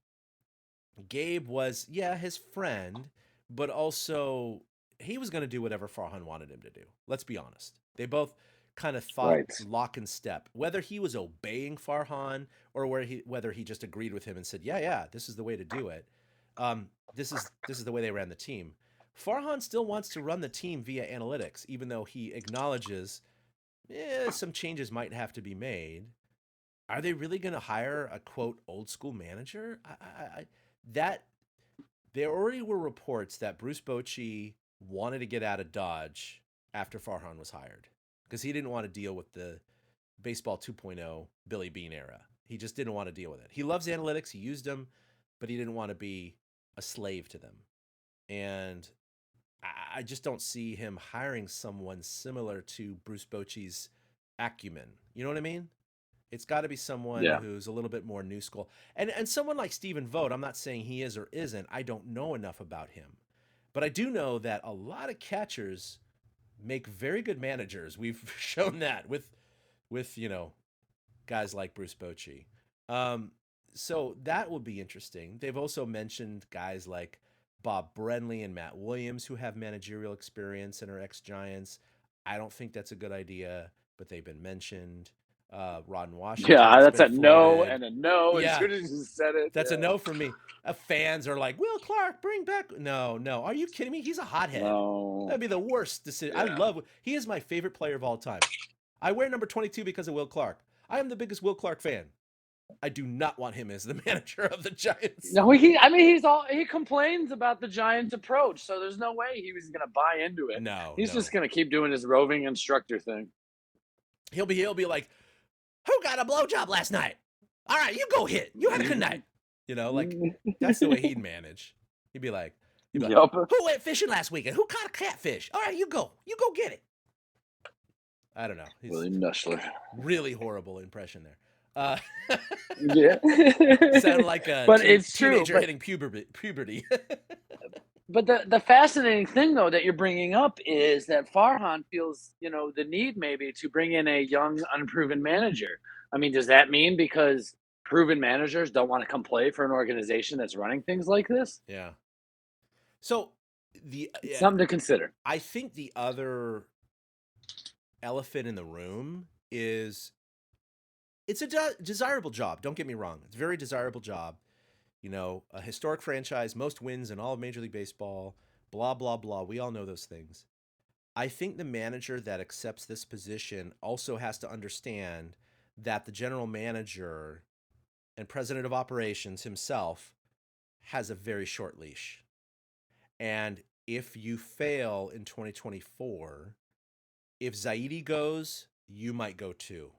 Gabe was, his friend, but also he was going to do whatever Farhan wanted him to do. Let's be honest. They both kind of thought Right. lock and step. Whether he was obeying Farhan or whether he just agreed with him and said, yeah, this is the way to do it. This is the way they ran the team. Farhan still wants to run the team via analytics, even though he acknowledges some changes might have to be made. Are they really going to hire a quote old school manager? That there already were reports that Bruce Bochy wanted to get out of Dodge after Farhan was hired because he didn't want to deal with the baseball 2.0 Billy Bean era. He just didn't want to deal with it. He loves analytics. He used them, but he didn't want to be a slave to them. And I just don't see him hiring someone similar to Bruce Bochy's acumen. You know what I mean? It's got to be someone who's a little bit more new school. And someone like Stephen Vogt, I'm not saying he is or isn't. I don't know enough about him. But I do know that a lot of catchers make very good managers. We've shown that with guys like Bruce Bochy. So that will be interesting. They've also mentioned guys like Bob Brenly and Matt Williams who have managerial experience and are ex-Giants. I don't think that's a good idea, but they've been mentioned. Ron Washington. Yeah, that's a no floated. and a no. Yeah. As soon as you said it, That's a no for me. Fans are like, Will Clark, bring back. No. Are you kidding me? He's a hothead. No. That'd be the worst decision. Yeah. He is my favorite player of all time. I wear number 22 because of Will Clark. I am the biggest Will Clark fan. I do not want him as the manager of the Giants. No, he complains about the Giants' approach, so there's no way he was going to buy into it. He's just going to keep doing his roving instructor thing. He'll be like, who got a blowjob last night? All right, you go hit. You have a good night. That's the way he'd manage. He'd be like, who went fishing last weekend? Who caught a catfish? All right, you go get it. I don't know. He's William Nushler. Really horrible impression there. Yeah. Sounded like a teenager hitting puberty. But the fascinating thing, though, that you're bringing up is that Farhan feels, the need maybe to bring in a young, unproven manager. I mean, does that mean because proven managers don't want to come play for an organization that's running things like this? Yeah. So something to consider. I think the other elephant in the room is it's a desirable job. Don't get me wrong. It's a very desirable job. A historic franchise, most wins in all of Major League Baseball, blah, blah, blah. We all know those things. I think the manager that accepts this position also has to understand that the general manager and president of operations himself has a very short leash. And if you fail in 2024, if Zaidi goes, you might go too.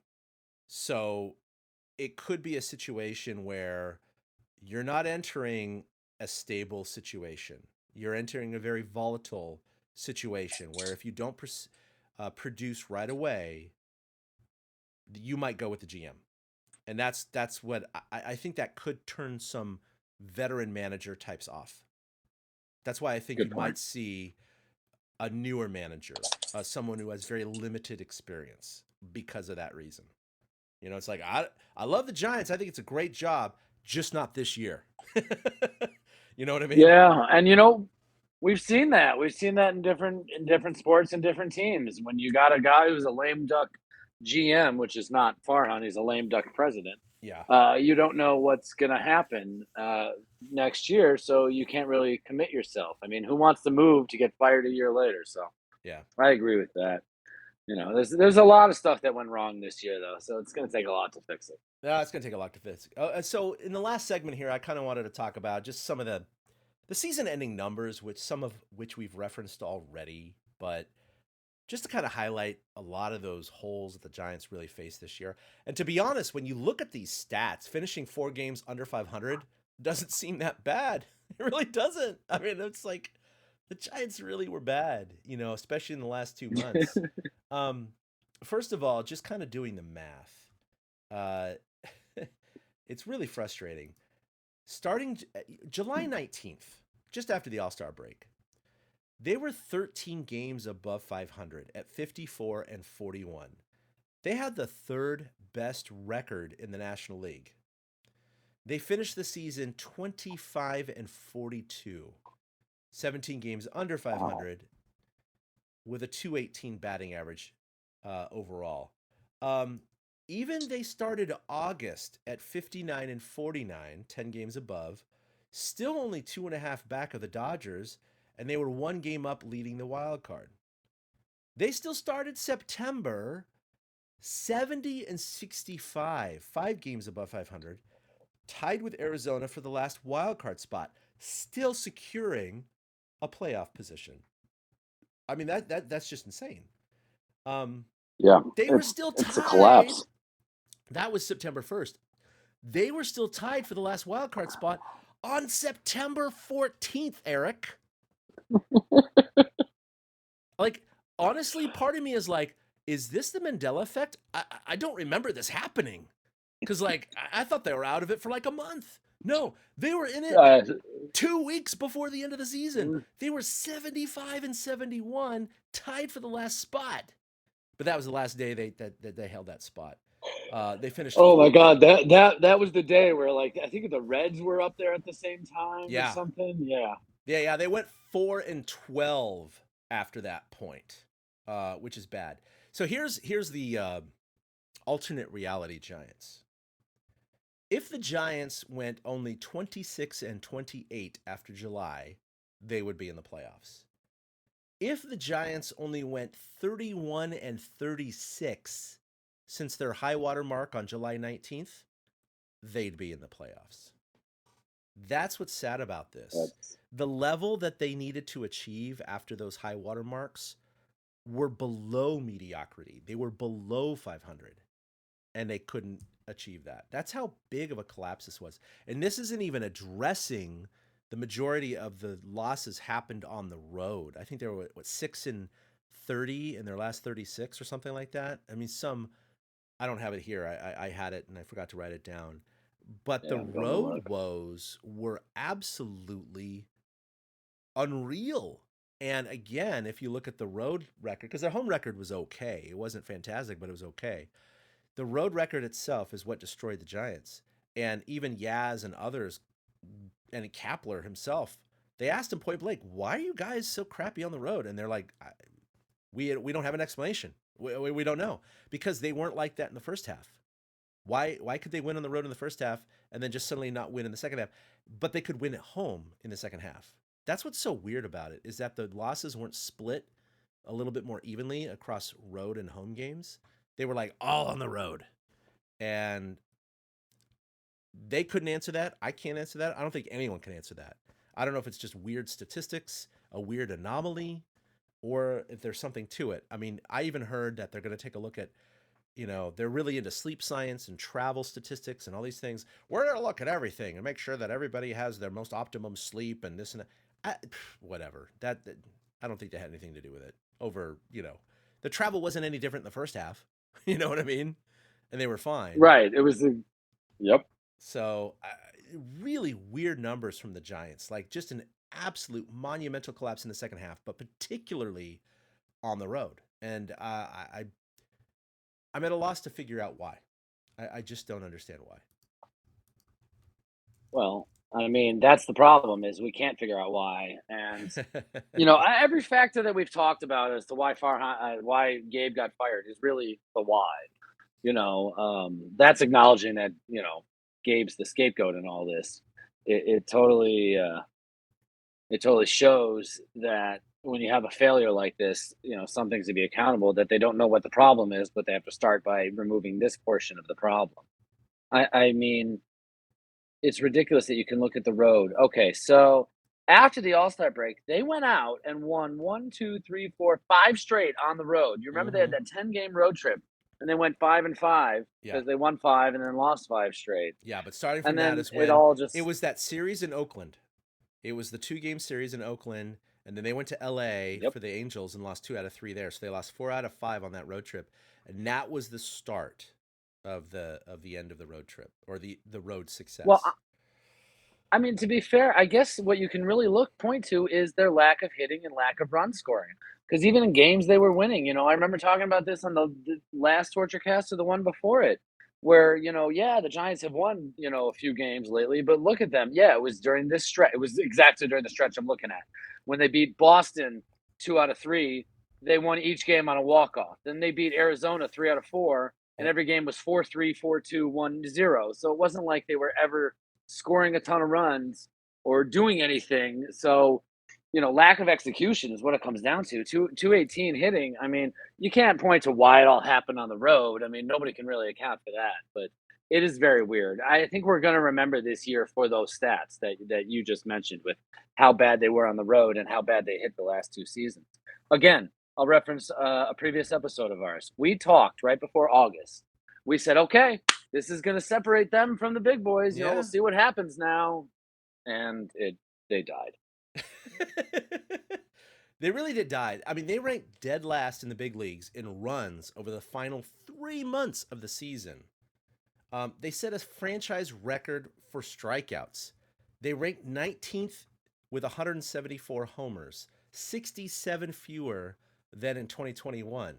So it could be a situation where you're not entering a stable situation. You're entering a very volatile situation where if you don't produce right away, you might go with the GM. And that's what I think that could turn some veteran manager types off. That's why I think might see a newer manager, someone who has very limited experience because of that reason. It's like, I love the Giants. I think it's a great job. Just not this year. You know what I mean? Yeah, and we've seen that. We've seen that in different sports and different teams. When you got a guy who's a lame duck GM, which is not Farhan, he's a lame duck president. Yeah. You don't know what's going to happen next year, so you can't really commit yourself. I mean, who wants to move to get fired a year later? So yeah, I agree with that. There's a lot of stuff that went wrong this year, though, so it's going to take a lot to fix it. Yeah, it's going to take a lot to fix it. So in the last segment here, I kind of wanted to talk about just some of the season-ending numbers, some of which we've referenced already, but just to kind of highlight a lot of those holes that the Giants really faced this year. And to be honest, when you look at these stats, finishing 4 games under 500 doesn't seem that bad. It really doesn't. I mean, it's like the Giants really were bad, especially in the last 2 months. First of all, just kind of doing the math. It's really frustrating. Starting July 19th, just after the All-Star break, they were 13 games above 500 at 54-41. They had the 3rd best record in the National League. They finished the season 25-42, 17 games under 500, with a 218 batting average overall. Even they started August at 59-49, 10 games above, still only 2.5 back of the Dodgers, and they were 1 game up leading the wild card. They still started September 70-65, 5 games above 500, tied with Arizona for the last wild card spot, still securing a playoff position. I mean, that's just insane. Yeah, They were still tied. It's a collapse. That was September 1st. They were still tied for the last wild card spot on September 14th, Eric. Like, honestly, part of me is like, is this the Mandela effect? I don't remember this happening. Because, like, I thought they were out of it for like a month. No, they were in it 2 weeks before the end of the season. They were 75-71, tied for the last spot. But that was the last day they held that spot. They finished. Oh my God, that was the day where, like, I think the Reds were up there at the same time or something. Yeah. They went 4-12 after that point, which is bad. So here's the alternate reality Giants. If the Giants went only 26-28 after July, they would be in the playoffs. If the Giants only went 31-36 since their high water mark on July 19th, they'd be in the playoffs. That's what's sad about this. The level that they needed to achieve after those high water marks were below mediocrity. They were below 500, and they couldn't achieve that. That's how big of a collapse this was. And this isn't even addressing the majority of the losses happened on the road. I think they were, 6-30 in their last 36 or something like that. I mean, I don't have it here. I had it and I forgot to write it down. But the road woes were absolutely unreal. And again, if you look at the road record, because their home record was okay. It wasn't fantastic, but it was okay. The road record itself is what destroyed the Giants. And even Yaz and others, and Kapler himself, they asked him point blank, why are you guys so crappy on the road? And they're like, we don't have an explanation. We don't know. Because they weren't like that in the first half. Why could they win on the road in the first half and then just suddenly not win in the second half? But they could win at home in the second half. That's what's so weird about it, is that the losses weren't split a little bit more evenly across road and home games. They were like all on the road. And they couldn't answer that. I can't answer that. I don't think anyone can answer that. I don't know if it's just weird statistics, a weird anomaly, or if there's something to it. I mean, I even heard that they're going to take a look at, they're really into sleep science and travel statistics and all these things. We're going to look at everything and make sure that everybody has their most optimum sleep and this and that. Whatever. That I don't think that had anything to do with it. The travel wasn't any different in the first half. You know what I mean? And they were fine. Right. It was yep. So really weird numbers from the Giants, like just an absolute monumental collapse in the second half, but particularly on the road. And I'm at a loss to figure out why. I just don't understand why. Well, I mean, that's the problem, is we can't figure out why. And, every factor that we've talked about as to why Gabe got fired is really the why. That's acknowledging that, Gabe's the scapegoat in all this. It totally shows that when you have a failure like this, some things to be accountable, that they don't know what the problem is, but they have to start by removing this portion of the problem. I mean, it's ridiculous that you can look at the road. Okay, so after the All-Star break, they went out and won 5 straight on the road. You remember they had that 10-game road trip, and they went 5-5 because they won 5 and then lost 5 straight. Yeah, but starting from that is when it was that series in Oakland. It was the 2-game series in Oakland, and then they went to LA for the Angels and lost 2 out of 3 there. So they lost 4 out of 5 on that road trip, and that was the start of the end of the road trip, or the road success. Well, I mean, to be fair, I guess what you can really point to is their lack of hitting and lack of run scoring. Because even in games they were winning, I remember talking about this on the last Torture Cast or the one before it. where, the Giants have won, a few games lately, but look at them. Yeah, it was during this stretch. It was exactly during the stretch I'm looking at. When they beat Boston 2 out of 3, they won each game on a walk-off. Then they beat Arizona 3 out of 4, and Yep. every game was 4-3, 4-2, 1-0. So it wasn't like they were ever scoring a ton of runs or doing anything. So, lack of execution is what it comes down to. 218 hitting. I mean, you can't point to why it all happened on the road. I mean, nobody can really account for that, but it is very weird. I think we're going to remember this year for those stats that you just mentioned, with how bad they were on the road and how bad they hit the last 2 seasons. Again, I'll reference a previous episode of ours. We talked right before August. We said, okay, this is going to separate them from the big boys. Yeah. We'll see what happens now. And they died. They really did die. I mean, they ranked dead last in the big leagues in runs over the final 3 months of the season. They set a franchise record for strikeouts. They ranked 19th with 174 homers, 67 fewer than in 2021,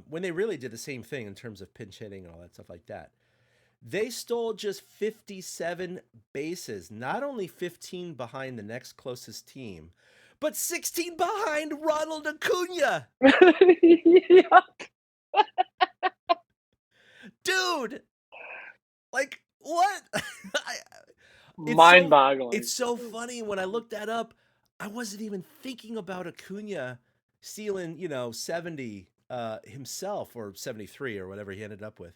when they really did the same thing in terms of pinch hitting and all that stuff like that. They stole just 57 bases, not only 15 behind the next closest team, but 16 behind Ronald Acuna. Yuck. Dude, like, what? Mind-boggling. It's so funny. When I looked that up, I wasn't even thinking about Acuna stealing, 70 himself, or 73 or whatever he ended up with.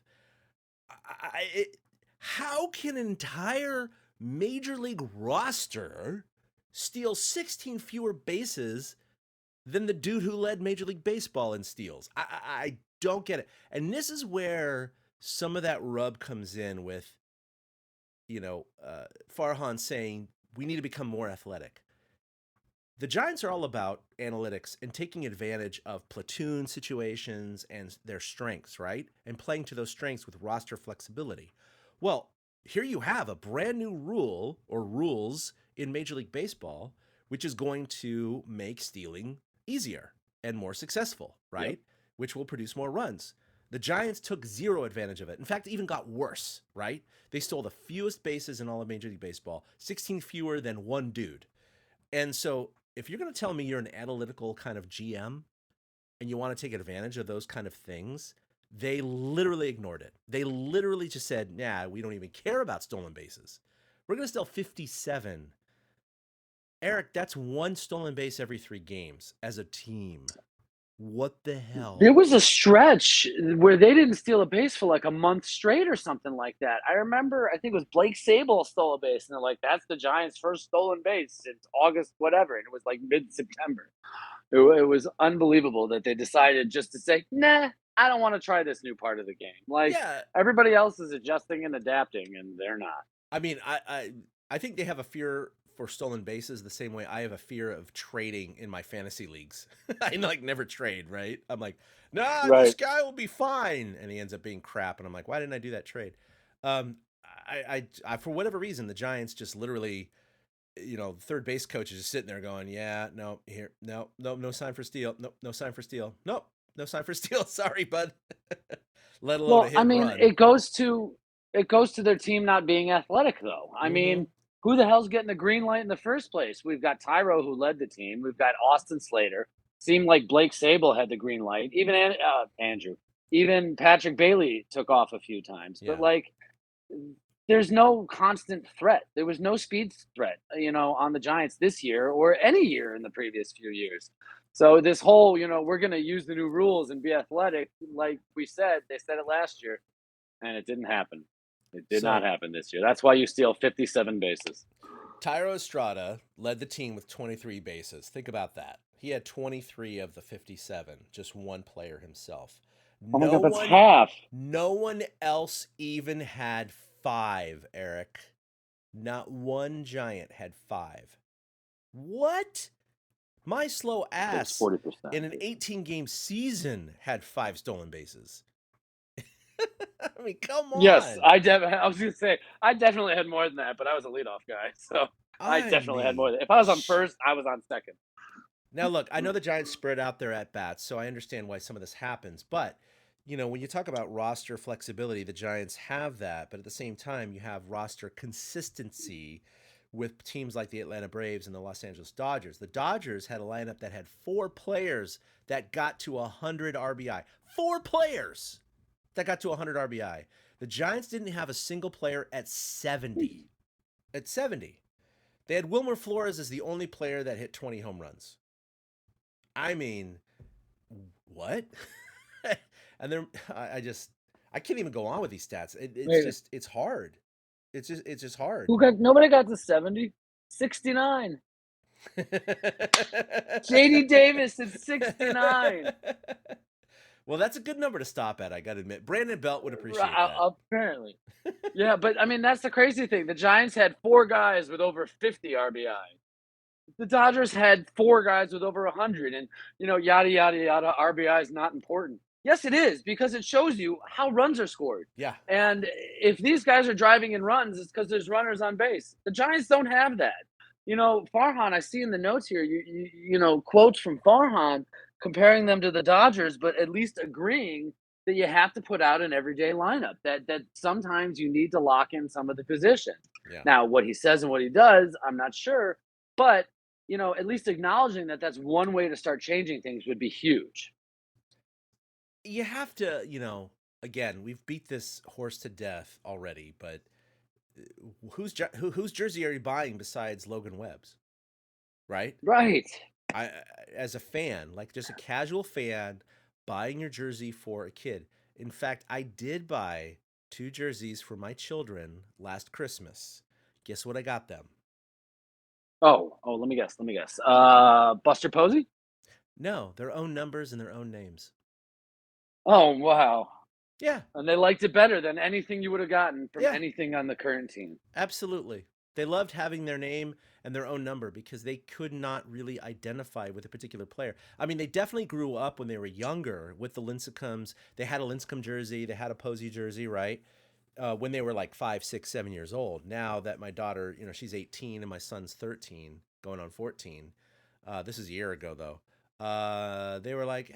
How can an entire major league roster steal 16 fewer bases than the dude who led Major League Baseball in steals? I don't get it. And this is where some of that rub comes in with, Farhan saying we need to become more athletic. The Giants are all about analytics and taking advantage of platoon situations and their strengths, right? And playing to those strengths with roster flexibility. Well, here you have a brand new rule or rules in Major League Baseball, which is going to make stealing easier and more successful, right? Yep. Which will produce more runs. The Giants took zero advantage of it. In fact, it even got worse, right? They stole the fewest bases in all of Major League Baseball, 16 fewer than one dude. And so if you're going to tell me you're an analytical kind of GM and you want to take advantage of those kind of things, they literally ignored it. They literally just said, nah, we don't even care about stolen bases. We're going to steal 57. Eric, that's one stolen base every 3 games as a team. What the hell? There was a stretch where they didn't steal a base for like a month straight or something like that. I remember, I think it was Blake Sable stole a base, and they're like, that's the Giants' first stolen base since August, whatever. And it was like mid-September. It was unbelievable that they decided just to say, nah, I don't want to try this new part of the game. Like, everybody else is adjusting and adapting, and they're not. I mean, I think they have a fear for stolen bases the same way I have a fear of trading in my fantasy leagues. I never trade, right? I'm like, nah, right. This guy will be fine. And he ends up being crap. And I'm like, why didn't I do that trade? I for whatever reason, the Giants just literally, the third base coach is just sitting there going, yeah, no, here, no sign for steal. No sign for steal. Nope, no sign for steal. Sorry, bud. Let alone a hit run. It goes to their team not being athletic, though. I mean, who the hell's getting the green light in the first place? We've got Tyro, who led the team. We've got Austin Slater. Seemed like Blake Sable had the green light. Even Andrew. Even Patrick Bailey took off a few times. Yeah. But, there's no constant threat. There was no speed threat, on the Giants this year or any year in the previous few years. So this whole, we're going to use the new rules and be athletic, like we said, they said it last year, and it didn't happen. It did not happen this year. That's why you steal 57 bases. Tyro Estrada led the team with 23 bases. Think about that. He had 23 of the 57, just one player himself. Oh my God, that's half. No one else even had 5, Eric. Not one Giant had 5. What? My slow ass 40%. In an 18-game season had 5 stolen bases. I mean, come on. Yes, I was going to say, I definitely had more than that, but I was a leadoff guy, so I definitely had more than that. If I was on first, I was on second. Now, look, I know the Giants spread out their at-bats, so I understand why some of this happens, but when you talk about roster flexibility, the Giants have that, but at the same time, you have roster consistency with teams like the Atlanta Braves and the Los Angeles Dodgers. The Dodgers had a lineup that had 4 players that got to 100 RBI. 4 players that got to 100 RBI. The Giants didn't have a single player at 70. At 70. They had Wilmer Flores as the only player that hit 20 home runs. I mean, what? And then I can't even go on with these stats. It's hard. It's just hard. Nobody got to 70? 69. JD Davis at 69. Well, that's a good number to stop at, I got to admit. Brandon Belt would appreciate that. Apparently. Yeah, but I mean, that's the crazy thing. The Giants had 4 guys with over 50 RBI. The Dodgers had 4 guys with over 100, and yada yada yada. RBI is not important. Yes, it is, because it shows you how runs are scored. Yeah. And if these guys are driving in runs, it's because there's runners on base. The Giants don't have that. Farhan, I see in the notes here, quotes from Farhan comparing them to the Dodgers, but at least agreeing that you have to put out an everyday lineup, that sometimes you need to lock in some of the positions. Yeah. Now, what he says and what he does, I'm not sure, but at least acknowledging that that's one way to start changing things would be huge. You have to, again, we've beat this horse to death already, but whose jersey are you buying besides Logan Webb's? Right? Right. I, as a fan, like just a casual fan, buying your jersey for a kid. In fact, I did buy 2 jerseys for my children last Christmas. Guess what I got them? Oh, let me guess. Buster Posey? No, their own numbers and their own names. Oh, wow. Yeah. And they liked it better than anything you would have gotten from anything on the current team. Absolutely. They loved having their name and their own number because they could not really identify with a particular player. I mean, they definitely grew up when they were younger with the Lincecums. They had a Lincecum jersey. They had a Posey jersey, right? When they were like 5, 6, 7 years old. Now that my daughter, she's 18 and my son's 13, going on 14. This is a year ago, though. They were like,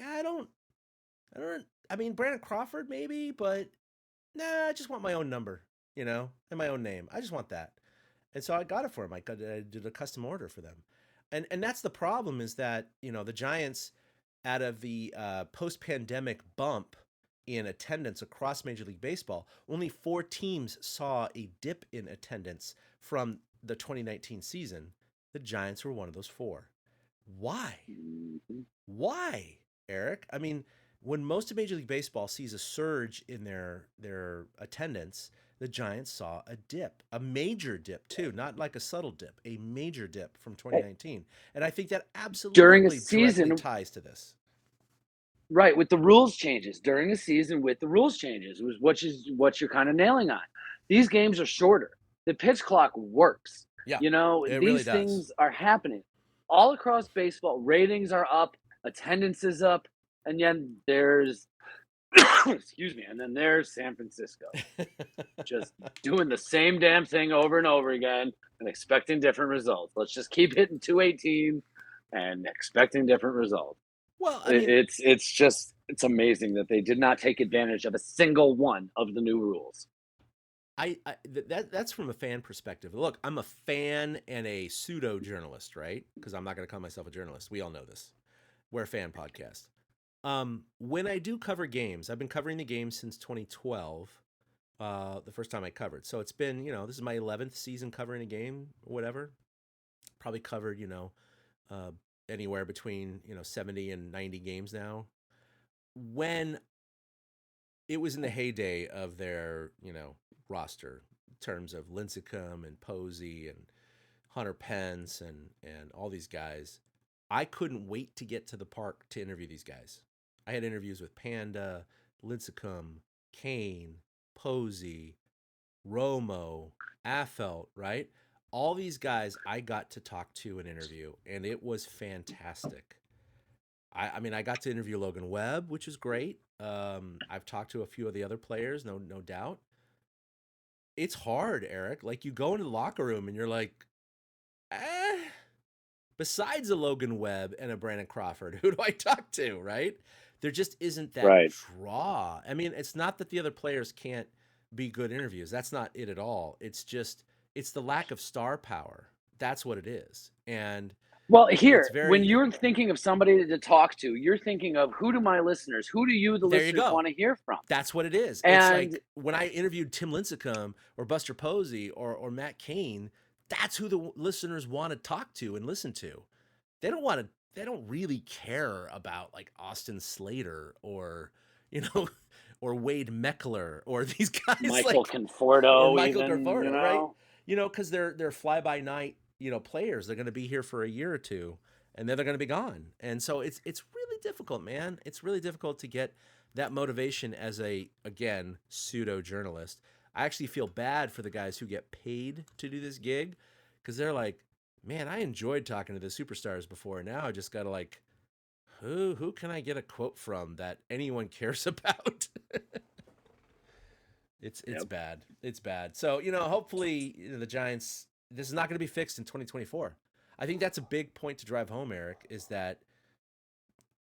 I mean, Brandon Crawford maybe, but nah, I just want my own number, and my own name. I just want that. And so I got it for him. I did a custom order for them. And that's the problem is that, the Giants, out of the post-pandemic bump in attendance across Major League Baseball, only 4 teams saw a dip in attendance from the 2019 season. The Giants were one of those 4. Why? Why, Eric? I mean, when most of Major League Baseball sees a surge in their attendance, the Giants saw a dip, a major dip too, not like a subtle dip, a major dip from 2019. And I think that absolutely during a season directly ties to this. Right, with the rules changes during the season, with the rules changes, which is what you're kind of nailing on. These games are shorter. The pitch clock works. Yeah, these really things are happening all across baseball. Ratings are up, attendance is up, and then there's excuse me, and then there's San Francisco just doing the same damn thing over and over again and expecting different results. Let's just keep hitting 218 and expecting different results. Well, I mean, it's amazing that they did not take advantage of a single one of the new rules. That's from a fan perspective. Look, I'm a fan and a pseudo journalist, right? Because I'm not going to call myself a journalist. We all know this. We're a fan podcast. When I do cover games, I've been covering the games since 2012. The first time I covered. So it's been, this is my 11th season covering a game, or whatever. Probably covered, anywhere between 70 and 90 games now. When it was in the heyday of their roster in terms of Lincecum and Posey and Hunter Pence and all these guys, I couldn't wait to get to the park to interview these guys. I had interviews with Panda, Lincecum, Kane, Posey, Romo, Affeldt, right? All these guys I got to talk to and interview, and it was fantastic. I mean, I got to interview Logan Webb, which is great. I've talked to a few of the other players, no doubt. It's hard, Eric. Like, you go into the locker room and you're like, besides a Logan Webb and a Brandon Crawford, who do I talk to, right? There just isn't that Right. draw. I mean, it's not that the other players can't be good interviews. That's not it at all. It's the lack of star power. That's what it is. And Well, it's here, when very you're thinking of somebody to talk to, you're thinking of who do my listeners, who do you, the there you listeners, go. want to hear from? That's what it is. It's And like when I interviewed Tim Lincecum or Buster Posey or Matt Cain, that's who the listeners want to talk to and listen to. They don't really care about like Austin Slater or, you know, or Wade Meckler or these guys Michael like or Conforto, Michael even, Conforto, right? You know, because they're fly by night, you know, players. They're going to be here for a year or two, and then they're going to be gone. And so it's really difficult, man. It's really difficult to get that motivation as a, again, pseudo journalist. I actually feel bad for the guys who get paid to do this gig because they're like, man, I enjoyed talking to the superstars before. And now I just got to like, who can I get a quote from that anyone cares about? It's Yep. bad. It's bad. So, you know, hopefully the Giants, this is not going to be fixed in 2024. I think that's a big point to drive home, Eric, is that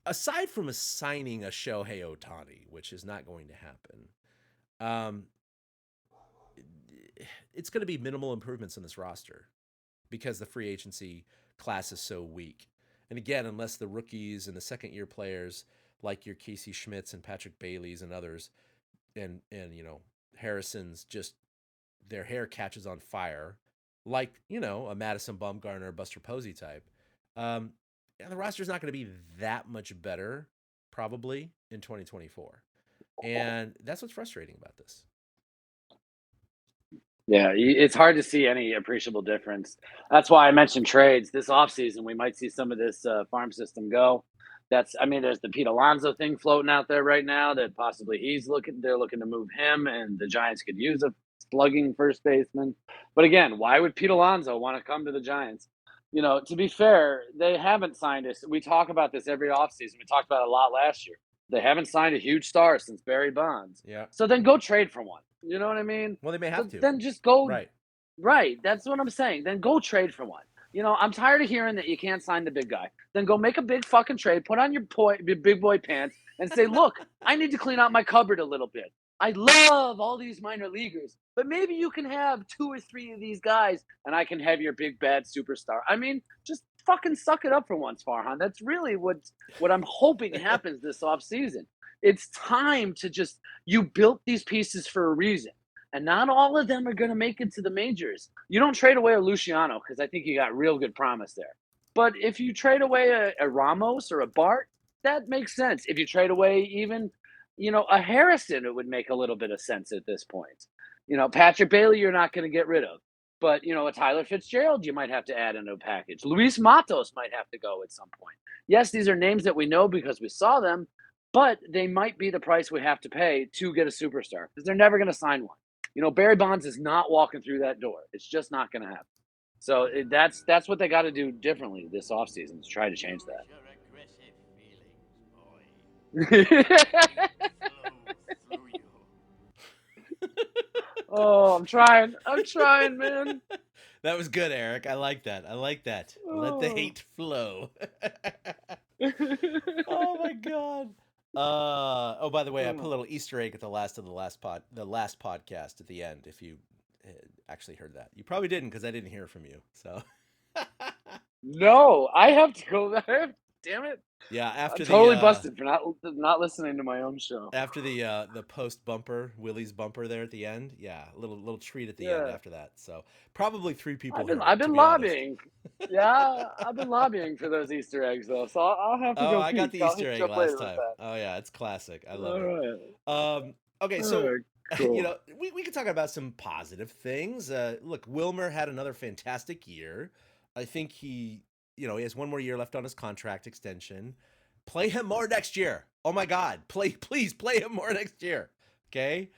aside from assigning a Shohei Ohtani, which is not going to happen, it's going to be minimal improvements in this roster because the free agency class is so weak. And again, unless the rookies and the second-year players like your Casey Schmitz and Patrick Baileys and others, and you know Harrison's just their hair catches on fire, like you know a Madison Bumgarner, Buster Posey type. And the roster's not going to be that much better probably in 2024, and that's what's frustrating about this. Yeah, it's hard to see any appreciable difference. That's why I mentioned trades this offseason. We might see some of this farm system go. I mean, there's the Pete Alonso thing floating out there right now that possibly they're looking to move him, and the Giants could use a slugging first baseman. But again, why would Pete Alonso want to come to the Giants? You know, to be fair, they haven't signed us. We talk about this every offseason. We talked about it a lot last year. They haven't signed a huge star since Barry Bonds. Yeah. So then go trade for one. You know what I mean? Well, they may have to. Then just go. Right. Right. That's what I'm saying. Then go trade for one. You know, I'm tired of hearing that you can't sign the big guy. Then go make a big fucking trade, put on your big boy pants, and say, look, I need to clean out my cupboard a little bit. I love all these minor leaguers, but maybe you can have 2 or 3 of these guys, and I can have your big bad superstar. I mean, just fucking suck it up for once, Farhan. That's really what I'm hoping happens this offseason. It's time to just you built these pieces for a reason. And not all of them are going to make it to the majors. You don't trade away a Luciano because I think you got real good promise there. But if you trade away a Ramos or a Bart, that makes sense. If you trade away even, you know, a Harrison, it would make a little bit of sense at this point. You know, Patrick Bailey, you're not going to get rid of. But, you know, a Tyler Fitzgerald, you might have to add into a package. Luis Matos might have to go at some point. Yes, these are names that we know because we saw them, but they might be the price we have to pay to get a superstar because they're never going to sign one. You know, Barry Bonds is not walking through that door. It's just not going to happen. So that's what they got to do differently this offseason to try to change that. Oh, I'm trying, man. That was good, Eric. I like that. Let the hate flow. Oh my god. Oh, by the way, I put a little Easter egg at the last podcast at the end. If you actually heard that, you probably didn't because I didn't hear from you. So no, I have to go there. Damn it. Yeah, after I'm totally busted for not listening to my own show. After the post bumper, Willie's bumper there at the end. Yeah, little treat at the end after that. So probably 3 people. I've been lobbying. Yeah, I've been lobbying for those Easter eggs though. So I'll have to go. I got the Easter egg last time. Oh yeah, it's classic. I love it. Okay, so cool. You know, we can talk about some positive things. Look, Wilmer had another fantastic year. I think he has 1 more year left on his contract extension. Play him more next year. Oh my God, please play him more next year. Okay,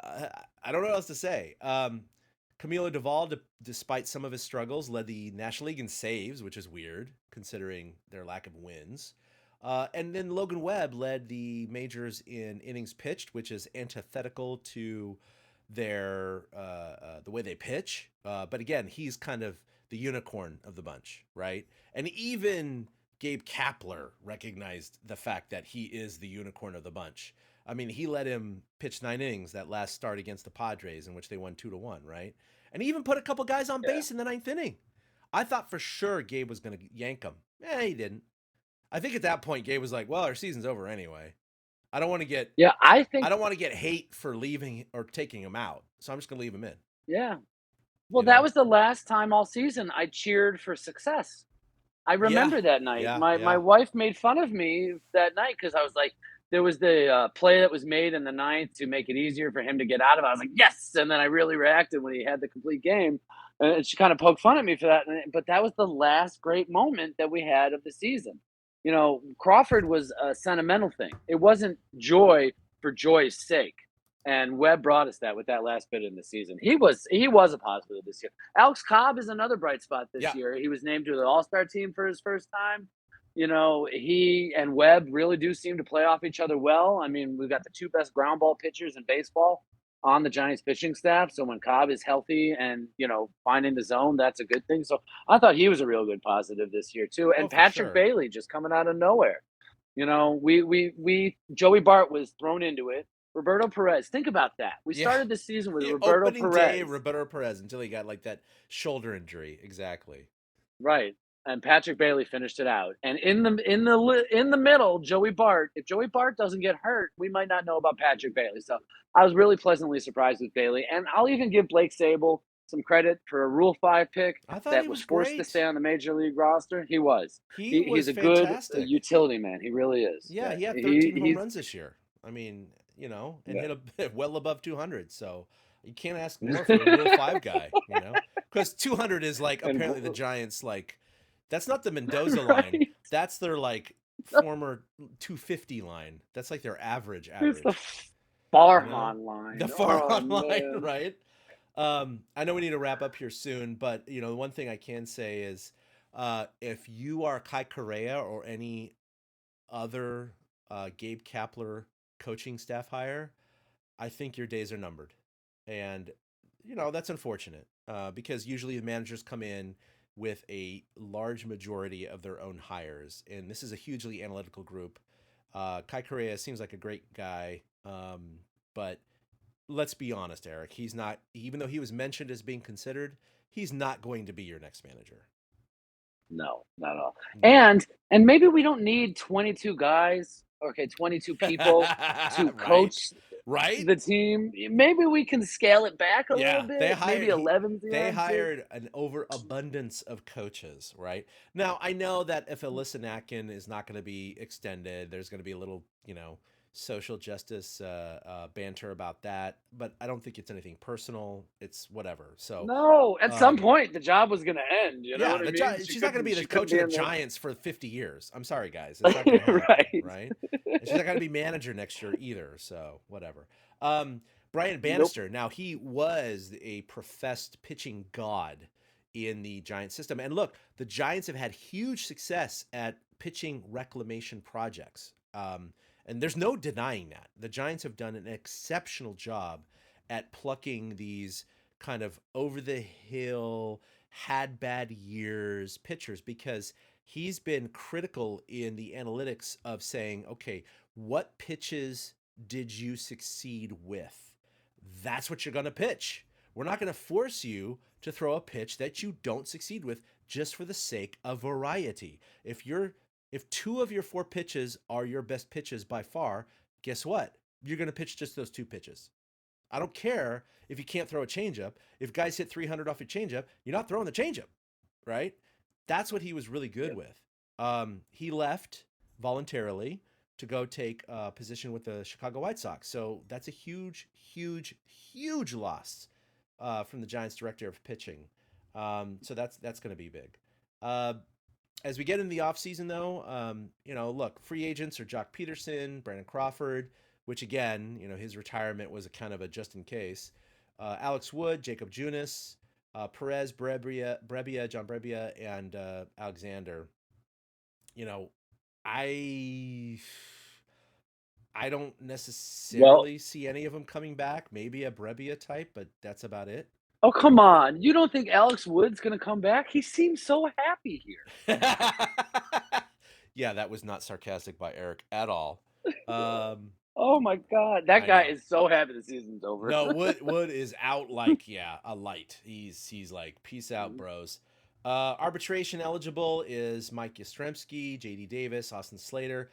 I don't know what else to say. Camilo Duvall, despite some of his struggles, led the National League in saves, which is weird considering their lack of wins. And then Logan Webb led the majors in innings pitched, which is antithetical to their the way they pitch. But again, he's kind of the unicorn of the bunch, right? And even Gabe Kapler recognized the fact that he is the unicorn of the bunch. I mean, he let him pitch 9 innings that last start against the Padres, in which they won 2-1, right? And he even put a couple guys on base in the 9th inning. I thought for sure Gabe was going to yank him. He didn't. I think at that point Gabe was like, "Well, our season's over anyway. I don't want to get I don't want to get hate for leaving or taking him out, so I'm just going to leave him in." Yeah. Well, that was the last time all season I cheered for success. I remember that night. My wife made fun of me that night because I was like, there was the play that was made in the 9th to make it easier for him to get out of it. I was like, yes! And then I really reacted when he had the complete game. And she kind of poked fun at me for that. But that was the last great moment that we had of the season. You know, Crawford was a sentimental thing. It wasn't joy for joy's sake. And Webb brought us that with that last bit in the season. He was a positive this year. Alex Cobb is another bright spot this year. He was named to the All-Star team for his first time. You know, he and Webb really do seem to play off each other well. I mean, we've got the 2 best ground ball pitchers in baseball on the Giants pitching staff. So when Cobb is healthy and, you know, finding the zone, that's a good thing. So I thought he was a real good positive this year too. And Patrick Bailey just coming out of nowhere. You know, Joey Bart was thrown into it. Roberto Perez. Think about that. We started the season with Roberto Perez. Roberto Perez until he got like that shoulder injury. Exactly. Right. And Patrick Bailey finished it out. And in the middle, Joey Bart. If Joey Bart doesn't get hurt, we might not know about Patrick Bailey. So I was really pleasantly surprised with Bailey. And I'll even give Blake Sable some credit for a Rule 5 pick that was forced to stay on the major league roster. He was. He's a fantastic. Good utility man. He really is. Yeah, he had 13 home runs this year. I mean, you know, and hit well above 200. So you can't ask more for a Rule 5 guy, you know, because 200 is like apparently the Giants like. That's not the Mendoza line. That's their like former 250 line. That's like their average. It's the Farhan line. The Farhan line, right? I know we need to wrap up here soon, but you know, the one thing I can say is, if you are Kai Correa or any other Gabe Kapler coaching staff hire, I think your days are numbered, and you know that's unfortunate because usually the managers come in with a large majority of their own hires. And this is a hugely analytical group. Kai Correa seems like a great guy, but let's be honest, Eric. He's not, even though he was mentioned as being considered, he's not going to be your next manager. No, not at all. And maybe we don't need 22 guys, 22 people to coach the team. Maybe we can scale it back a little bit. Maybe 11. They hired an overabundance of coaches, right? Now, I know that if Alyssa Natkin is not going to be extended, there's going to be a little, you know, social justice banter about that, but I don't think it's anything personal. It's whatever. So no, at some point the job was going to end. You know what I mean? She's not going to be the coach of the Giants for 50 years. I'm sorry, guys. It's not gonna happen, right? And she's not going to be manager next year either. So whatever. Brian Bannister. Now he was a professed pitching god in the Giants system, and look, the Giants have had huge success at pitching reclamation projects. And there's no denying that. The Giants have done an exceptional job at plucking these kind of over-the-hill, had bad years pitchers because he's been critical in the analytics of saying, okay, what pitches did you succeed with? That's what you're going to pitch. We're not going to force you to throw a pitch that you don't succeed with just for the sake of variety. If 2 of your 4 pitches are your best pitches by far, guess what? You're going to pitch just those 2 pitches. I don't care if you can't throw a changeup. If guys hit 300 off your changeup, you're not throwing the changeup, right? That's what he was really good with. He left voluntarily to go take a position with the Chicago White Sox. So that's a huge, huge, huge loss from the Giants director of pitching. So that's going to be big. As we get into the offseason, though, you know, look, free agents are Jock Peterson, Brandon Crawford, which, again, you know, his retirement was a kind of a just in case. Alex Wood, Jacob Junis, Perez, Brebbia, John Brebbia, and Alexander. You know, I don't necessarily see any of them coming back. Maybe a Brebbia type, but that's about it. Oh, come on. You don't think Alex Wood's going to come back? He seems so happy here. Yeah, that was not sarcastic by Eric at all. Um, Oh my God, that I guy know. is so happy the season's over. No, Wood is out like a light. He's like peace out, bros. Arbitration eligible is Mike Yastrzemski, J.D. Davis, Austin Slater,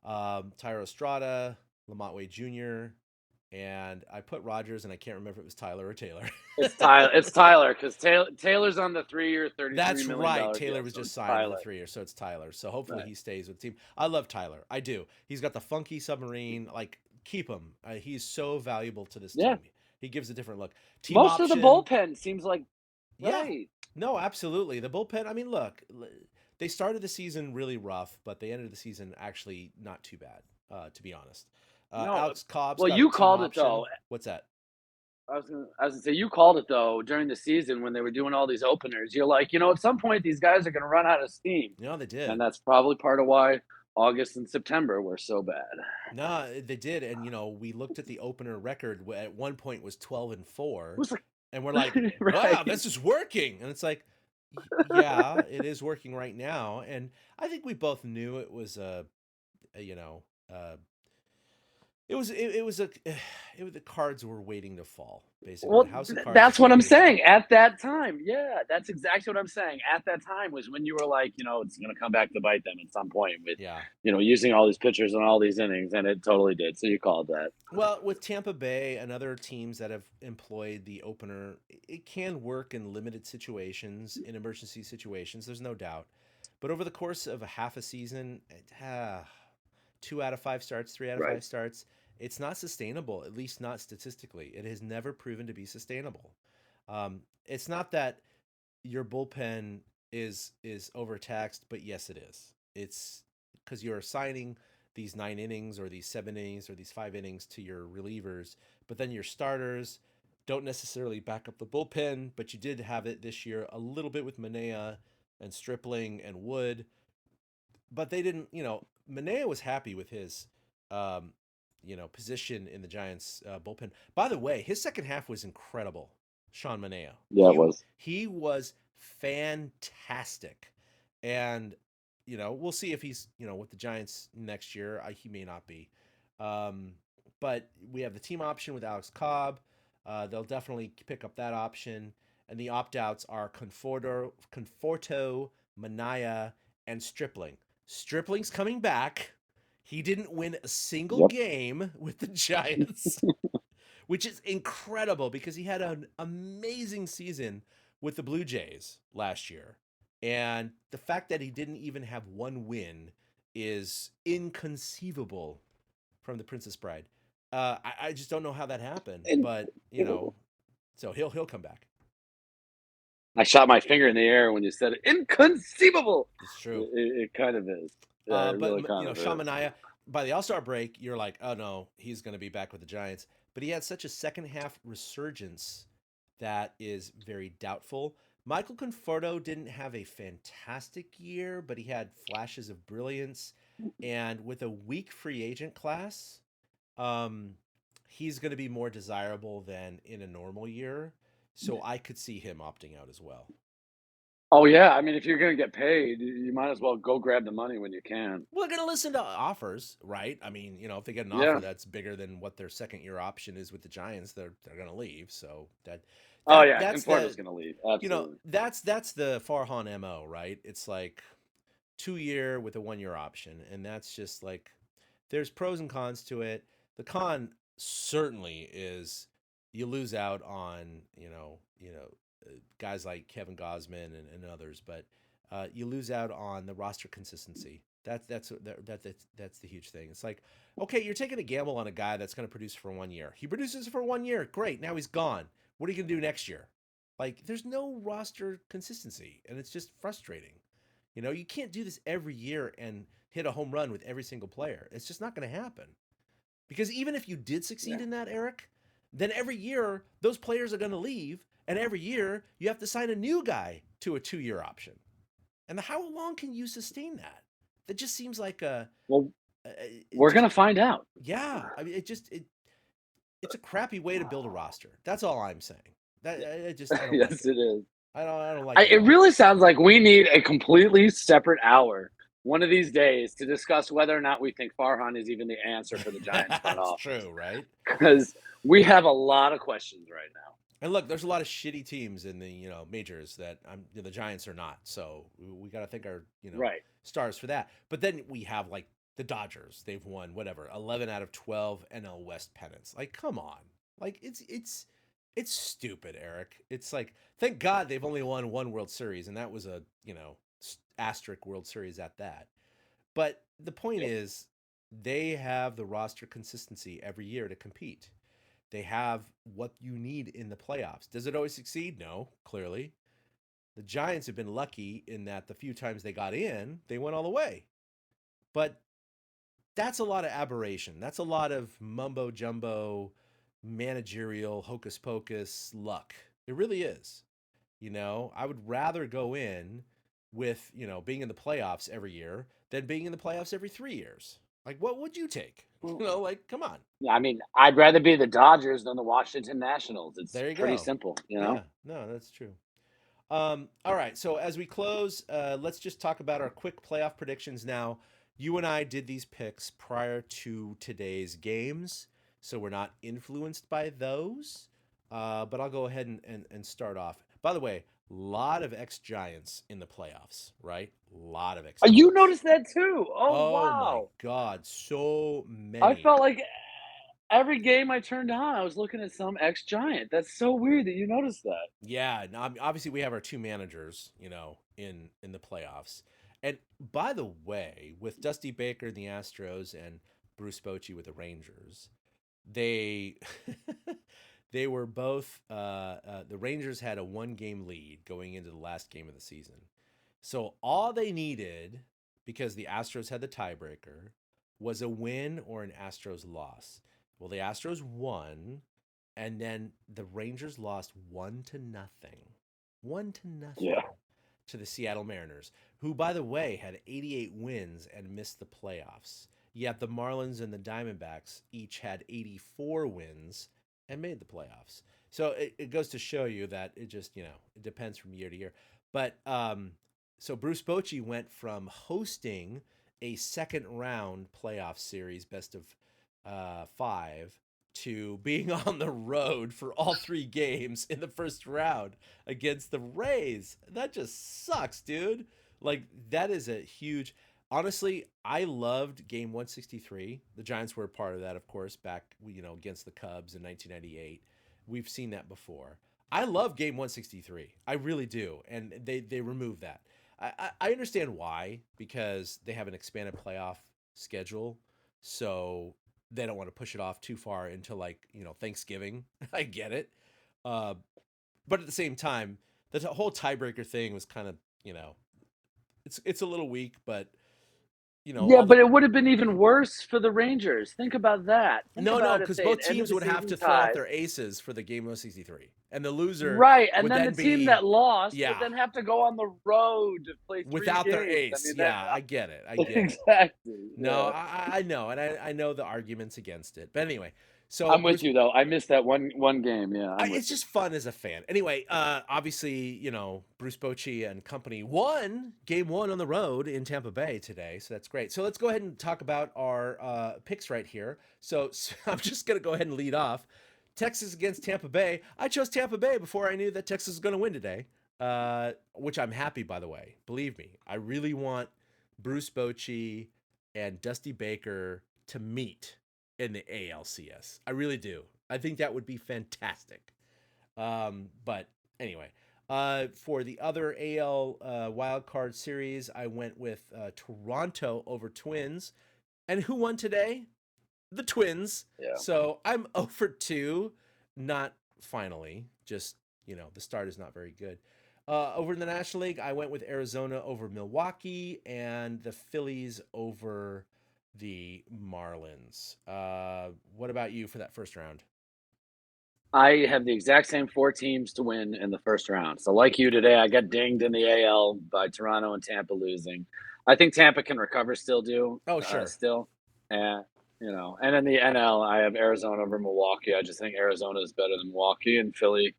Tyro Estrada, Lamont Wade Jr., and I put Rogers, and I can't remember if it was Tyler or Taylor. It's Tyler. It's Tyler because Taylor's on the 3-year, $33 That's million right. deal, Taylor was so just it's signed to the Tyler. 3 year, so it's Tyler. So hopefully Right. he stays with the team. I love Tyler. I do. He's got the funky submarine. Like, keep him. He's so valuable to this Yeah. team. He gives a different look. Team Most option. of the bullpen seems like Yeah. right. No, absolutely. The bullpen. I mean, look, they started the season really rough, but they ended the season actually not too bad, to be honest. No, Alex Cobb's well, got you a team called it option. though. What's that? I was gonna say you called it though during the season when they were doing all these openers. You're like, at some point these guys are gonna run out of steam, No, they did. and that's probably part of why August and September were so bad. No, they did. And, we looked at the opener record at one point was 12-4. It was like, And we're like, right. wow, this is working. And it's like, yeah, it is working right now. And I think we both knew it was the cards were waiting to fall, basically. Well, The house of cards that's was what I'm waiting to fall. saying. At that time, yeah, that's exactly what I'm saying. At that time was when you were like, it's going to come back to bite them at some point with, Yeah. using all these pitchers and all these innings, and it totally did. So you called that. Well, with Tampa Bay and other teams that have employed the opener, it can work in limited situations, in emergency situations, there's no doubt. But over the course of a half a season, 2 out of 5 starts, 3 out of 5 starts, it's not sustainable, at least not statistically. It has never proven to be sustainable. It's not that your bullpen is overtaxed, but yes, it is. It's because you're assigning these 9 innings or these 7 innings or these 5 innings to your relievers, but then your starters don't necessarily back up the bullpen, but you did have it this year a little bit with Manea and Stripling and Wood, but they didn't, Manea was happy with his, position in the Giants bullpen. By the way, his second half was incredible. Sean Manea. Yeah, it was. He was fantastic. And, we'll see if he's, with the Giants next year. He may not be. But we have the team option with Alex Cobb. They'll definitely pick up that option. And the opt-outs are Conforto, Manaya, and Stripling. Stripling's coming back. He didn't win a single game with the Giants, which is incredible because he had an amazing season with the Blue Jays last year. And the fact that he didn't even have one win is inconceivable from the Princess Bride. I just don't know how that happened, but, so he'll come back. I shot my finger in the air when you said it. Inconceivable. It's true. It kind of is. Yeah, But really Sean Manaya, by the All-Star break, you're like, oh no, he's going to be back with the Giants. But he had such a second half resurgence that is very doubtful. Michael Conforto didn't have a fantastic year, but he had flashes of brilliance. And with a weak free agent class, he's going to be more desirable than in a normal year. So I could see him opting out as well. Oh, yeah. I mean, if you're going to get paid, you might as well go grab the money when you can. Well, they're going to listen to offers, right? I mean, if they get an offer that's bigger than what their second-year option is with the Giants, they're going to leave. So that's Conforto's going to leave. Absolutely. That's the Farhan MO, right? It's like 2-year with a 1-year option, and that's just like there's pros and cons to it. The con certainly is you lose out on guys like Kevin Gosman and others, but you lose out on the roster consistency. That's the huge thing. It's like, okay, you're taking a gamble on a guy that's going to produce for 1 year. He produces for 1 year, great. Now he's gone. What are you going to do next year? Like, there's no roster consistency, and it's just frustrating. You can't do this every year and hit a home run with every single player. It's just not going to happen. Because even if you did succeed in that, Eric, then every year those players are going to leave, and every year you have to sign a new guy to a 2-year option. And how long can you sustain that? That just seems like we're going to find out. Yeah, I mean, it's a crappy way to build a roster. That's all I'm saying. I don't Yes, like it is. I don't like it. It really sounds like we need a completely separate hour one of these days to discuss whether or not we think Farhan is even the answer for the Giants front That's office. true, right? Because we have a lot of questions right now. And look, there's a lot of shitty teams in the majors that the Giants are not. So we got to thank our Right. stars for that. But then we have like the Dodgers. They've won 11 out of 12 NL West pennants. Like, come on, like it's stupid, Eric. It's like, thank God they've only won one World Series, and that was a asterisk World Series at that. But the point is, they have the roster consistency every year to compete. They have what you need in the playoffs. Does it always succeed? No, clearly. The Giants have been lucky in that the few times they got in, they went all the way. But that's a lot of aberration. That's a lot of mumbo jumbo, managerial hocus pocus luck. It really is. I would rather go in with, being in the playoffs every year than being in the playoffs every 3 years. Like, what would you take? Like, come on. I mean, I'd rather be the Dodgers than the Washington Nationals. It's There you pretty go. simple, Yeah, no, that's true. All right, so as we close, let's just talk about our quick playoff predictions now. You and I did these picks prior to today's games, so we're not influenced by those. But I'll go ahead and start off. By the way, a lot of ex-Giants in the playoffs, right? A lot of ex-Giants. You noticed that too? Oh, Oh my wow. God, so many. I felt like every game I turned on, I was looking at some ex-Giant. That's so weird that you noticed that. Yeah, no, obviously we have our two managers, in the playoffs. And by the way, with Dusty Baker and the Astros and Bruce Bochy with the Rangers, they they were both the Rangers had a 1-game lead going into the last game of the season. So all they needed, because the Astros had the tiebreaker, was a win or an Astros loss. Well, the Astros won, and then the Rangers lost 1-0. 1-0 Yeah. to the Seattle Mariners, who, by the way, had 88 wins and missed the playoffs. Yet the Marlins and the Diamondbacks each had 84 wins and made the playoffs. So it goes to show you that it just, it depends from year to year. But so Bruce Bochy went from hosting a second round playoff series, best of 5, to being on the road for all 3 games in the first round against the Rays. That just sucks, dude. Like, that is a huge... Honestly, I loved game 163. The Giants were a part of that, of course, back, against the Cubs in 1998. We've seen that before. I love game 163. I really do. And they removed that. I understand why, because they have an expanded playoff schedule. So they don't want to push it off too far into Thanksgiving. I get it. But at the same time, the whole tiebreaker thing was kind of, it's a little weak, but Yeah, but it would have been even worse for the Rangers. Think about that. No, because both teams would have to throw out their aces for the game 163, and the loser, right? And would then the team that lost would then have to go on the road to play 3 without games. their ace. I get it. Exactly. No, I know, and I know the arguments against it. But anyway, so I'm with you though. I missed that one game. Yeah, it's just fun as a fan. Anyway, obviously, Bruce Bochy and company won game 1 on the road in Tampa Bay today, so that's great. So let's go ahead and talk about our picks right here. So I'm just gonna go ahead and lead off. Texas against Tampa Bay. I chose Tampa Bay before I knew that Texas was going to win today, which I'm happy, by the way. Believe me, I really want Bruce Bochy and Dusty Baker to meet in the ALCS. I really do. I think that would be fantastic. But anyway, for the other AL wildcard series, I went with Toronto over Twins. And who won today? The Twins. Yeah. So I'm 0 for 2. Not finally. Just, the start is not very good. Over in the National League, I went with Arizona over Milwaukee and the Phillies over the Marlins. What about you for that first round? I have the exact same 4 teams to win in the first round. So like you today, I got dinged in the AL by Toronto and Tampa losing. I think Tampa can recover still, still. And, and in the NL, I have Arizona over Milwaukee. I just think Arizona is better than Milwaukee, and Philly.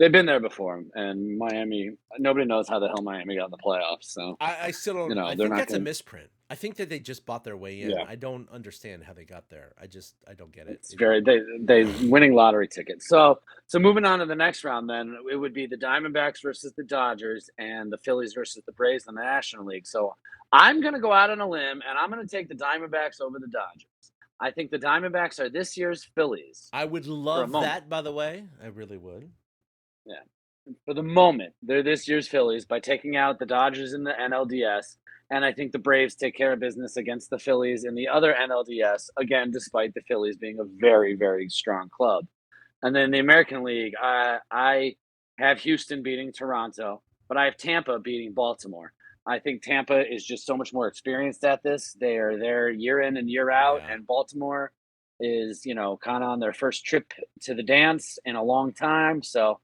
They've been there before, and Miami. Nobody knows how the hell Miami got in the playoffs. So I still don't. I they're think not that's a going. misprint. I think that they just bought their way in. Yeah, I don't understand how they got there. I don't get it. it's very they winning lottery tickets. So moving on to the next round, then it would be the Diamondbacks versus the Dodgers and the Phillies versus the Braves in the National League. So I'm going to go out on a limb, and I'm going to take the Diamondbacks over the Dodgers. I think the Diamondbacks are this year's Phillies I would for a love moment. that, by the way. I really would. Yeah. For the moment, they're this year's Phillies by taking out the Dodgers in the NLDS. And I think the Braves take care of business against the Phillies in the other NLDS, again, despite the Phillies being a very, very strong club. And then the American League, I have Houston beating Toronto, but I have Tampa beating Baltimore. I think Tampa is just so much more experienced at this. They are there year in and year out, Yeah. and Baltimore is, kind of on their first trip to the dance in a long time. So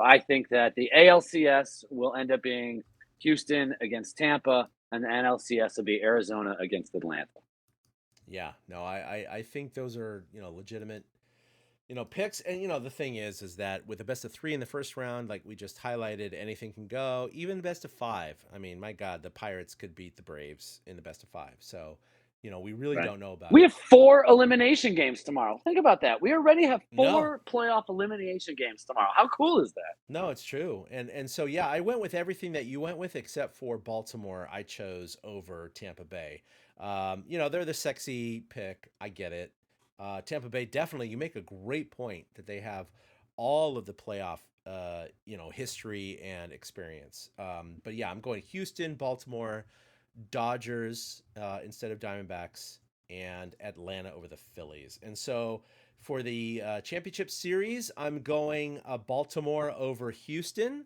I think that the ALCS will end up being Houston against Tampa, and the NLCS will be Arizona against Atlanta. Yeah. No, I think those are, legitimate, picks. And, the thing is that with the best of 3 in the first round, like we just highlighted, anything can go, even best of 5. I mean, my God, the Pirates could beat the Braves in the best of 5. So, we really Right. don't know about We it. have 4 elimination games tomorrow. Think about that. We already have No, 4 playoff elimination games tomorrow. How cool is that? no, it's true. And so, yeah, I went with everything that you went with, except for Baltimore. I chose over Tampa Bay. They're the sexy pick. I get it. Tampa Bay, definitely. You make a great point that they have all of the playoff, history and experience. But yeah, I'm going Houston, Baltimore, Dodgers instead of Diamondbacks, and Atlanta over the Phillies. And so for the championship series, I'm going Baltimore over Houston,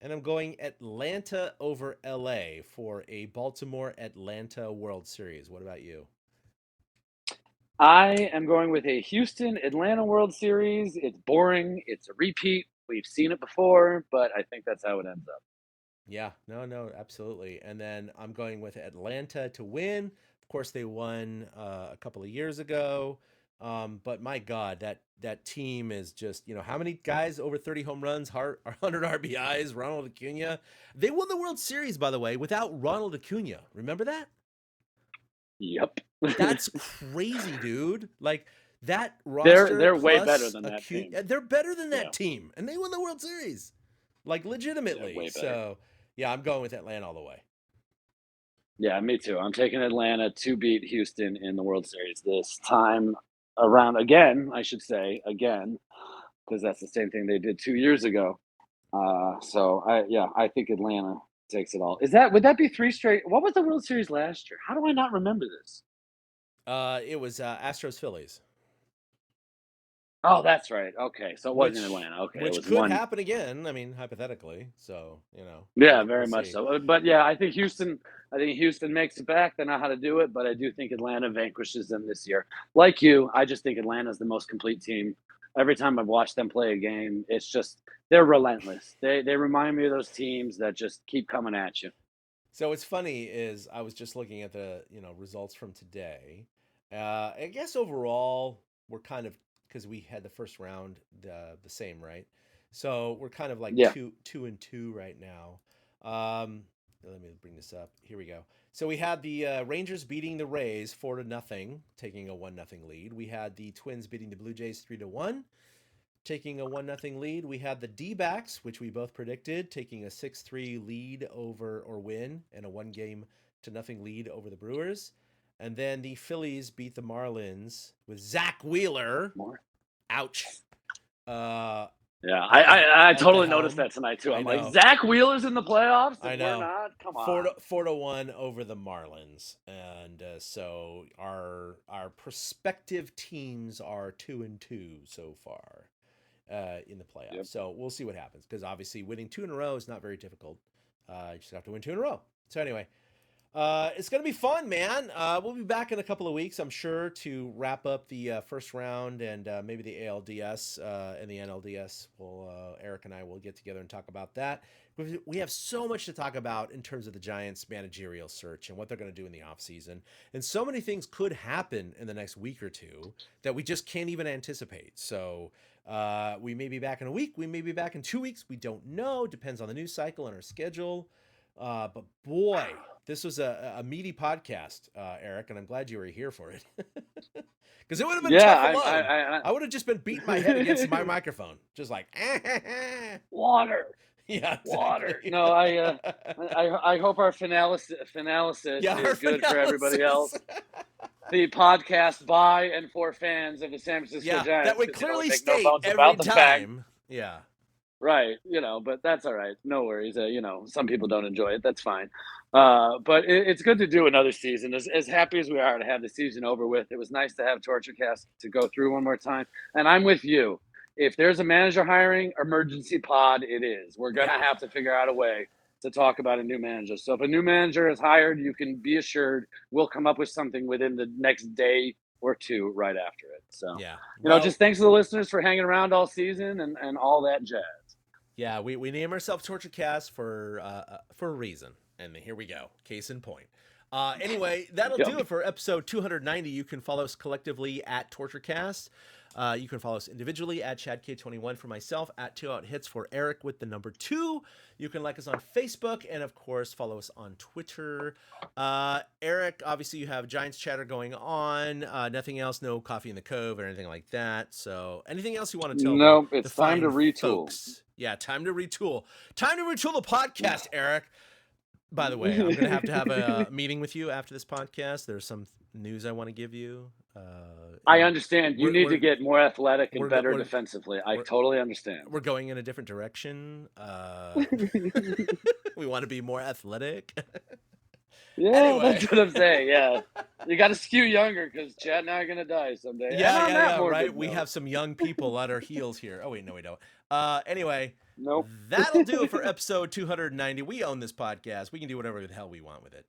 and I'm going Atlanta over LA for a Baltimore Atlanta World Series. What about you? I am going with a Houston Atlanta World Series. It's boring. It's a repeat. We've seen it before, but I think that's how it ends up. Yeah, no, absolutely. And then I'm going with Atlanta to win. Of course, they won a couple of years ago. But my God, that team is just, how many guys over 30 home runs, 100 RBIs, Ronald Acuna. They won the World Series, by the way, without Ronald Acuna. Remember that? Yep. That's crazy, dude. Like that they're roster they're way better plus than that team. Acuna, they're better than Yeah. that team, and they won the World Series, like Yeah, legitimately. way better. So, yeah, I'm going with Atlanta all the way. Yeah, me too. I'm taking Atlanta to beat Houston in the World Series this time around again, I should say, again, because that's the same thing they did 2 years ago. I think Atlanta takes it all. Would that be 3 straight? What was the World Series last year? How do I not remember this? It was Astros Phillies, Oh, that's right. Okay, so it wasn't which Atlanta. Okay, it which was could one. happen again. I mean, hypothetically. So Yeah, we'll very much see. so. But yeah, I think Houston. I think Houston makes it back. They know how to do it, but I do think Atlanta vanquishes them this year. Like you, I just think Atlanta's the most complete team. Every time I've watched them play a game, it's just they're relentless. They remind me of those teams that just keep coming at you. So what's funny is I was just looking at the results from today. I guess overall we're kind of, because we had the first round the same, right? So we're kind of like Yeah. 2-2 right now. Let me bring this up. Here we go. So we had the Rangers beating the Rays 4-0, taking a 1-0 lead. We had the Twins beating the Blue Jays 3-1. Taking a 1-0 lead. We had the D-backs, which we both predicted, taking a 6-3 lead over, or win, and a 1-0 lead over the Brewers. And then the Phillies beat the Marlins with Zach Wheeler. More. Ouch. Uh, Yeah, at I at the totally noticed helm. that tonight too. I I'm like, know. Zach Wheeler's in the playoffs I and we're know. not. Come 4 on. to 4-1 over the Marlins, and so our prospective teams are 2-2 so far in the playoffs. Yep. So we'll see what happens, because obviously winning 2 in a row is not very difficult. You just have to win 2 in a row. So anyway, It's going to be fun, man. We'll be back in a couple of weeks, I'm sure, to wrap up the first round and maybe the ALDS and the NLDS. Eric and I will get together and talk about that. We have so much to talk about in terms of the Giants' managerial search and what they're going to do in the offseason. And so many things could happen in the next week or two that we just can't even anticipate. So we may be back in a week. We may be back in 2 weeks. We don't know. Depends on the news cycle and our schedule. But boy, this was a meaty podcast, Eric, and I'm glad you were here for it. Because it would have been tough alone. I would have just been beating my head against my microphone, just like water. Yeah, exactly. Water. No, I hope our finalysis is good for everybody else. The podcast by and for fans of the San Francisco Giants. That would clearly state every time. Yeah. Right. But that's all right. No worries. Some people don't enjoy it. That's fine. But it's good to do another season. As happy as we are to have the season over with, it was nice to have TortureCast to go through one more time. And I'm with you. If there's a manager hiring, emergency pod it is. We're going to have to figure out a way to talk about a new manager. So if a new manager is hired, you can be assured we'll come up with something within the next day or two right after it. So, just thanks to the listeners for hanging around all season and all that jazz. Yeah, we name ourselves TortureCast for a reason. And here we go. Case in point. Anyway, that'll do it for episode 290. You can follow us collectively at TortureCast. You can follow us individually at ChadK21 for myself, at 2outhits for Eric with the number 2. You can like us on Facebook and, of course, follow us on Twitter. Eric, obviously you have Giants chatter going on. Nothing else, no coffee in the cove or anything like that. So anything else you want to tell me? No, it's time to retool. Folks? Yeah, time to retool. Time to retool the podcast, Eric. By the way, I'm going to have a meeting with you after this podcast. There's some news I want to give you. I understand. You need to get more athletic and better defensively. I totally understand. We're going in a different direction. We want to be more athletic. Anyway. That's what I'm saying. Yeah. You got to skew younger because Chad and I are going to die someday. Yeah, right. We have some young people at our heels here. Oh, wait, no, we don't. Anyway. Nope. That'll do it for episode 290. We own this podcast. We can do whatever the hell we want with it.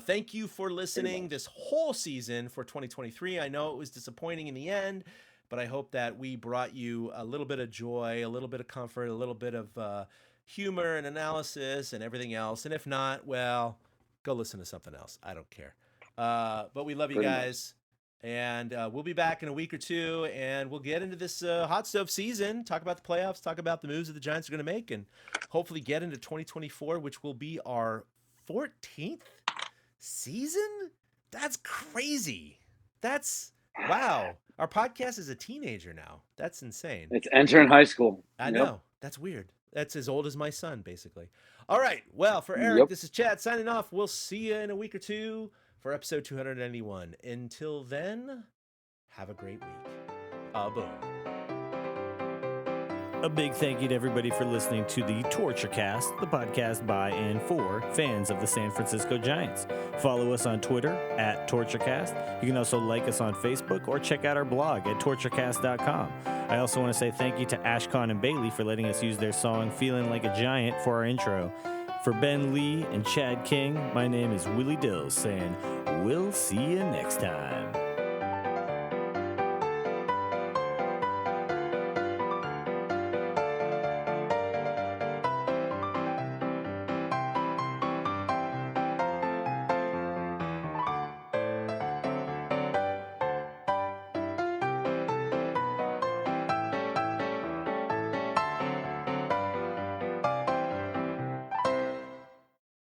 Thank you for listening this whole season for 2023. I know it was disappointing in the end, but I hope that we brought you a little bit of joy, a little bit of comfort, a little bit of humor and analysis and everything else. And if not, well, go listen to something else. I don't care. But we love you guys. And we'll be back in a week or two, and we'll get into this hot stove season, talk about the playoffs, talk about the moves that the Giants are going to make, and hopefully get into 2024, which will be our 14th season? That's crazy. Wow. Our podcast is a teenager now. That's insane. It's entering high school. I know. That's weird. That's as old as my son, basically. All right. Well, for Eric, this is Chad signing off. We'll see you in a week or two for episode 291. Until then, have a great week. Boom. A big thank you to everybody for listening to the TortureCast, the podcast by and for fans of the San Francisco Giants. Follow us on Twitter at TortureCast. You can also like us on Facebook or check out our blog at torturecast.com. I also want to say thank you to Ashcon and Bailey for letting us use their song Feeling Like a Giant for our intro. For Ben Lee and Chad King, my name is Willie Dills saying, we'll see you next time.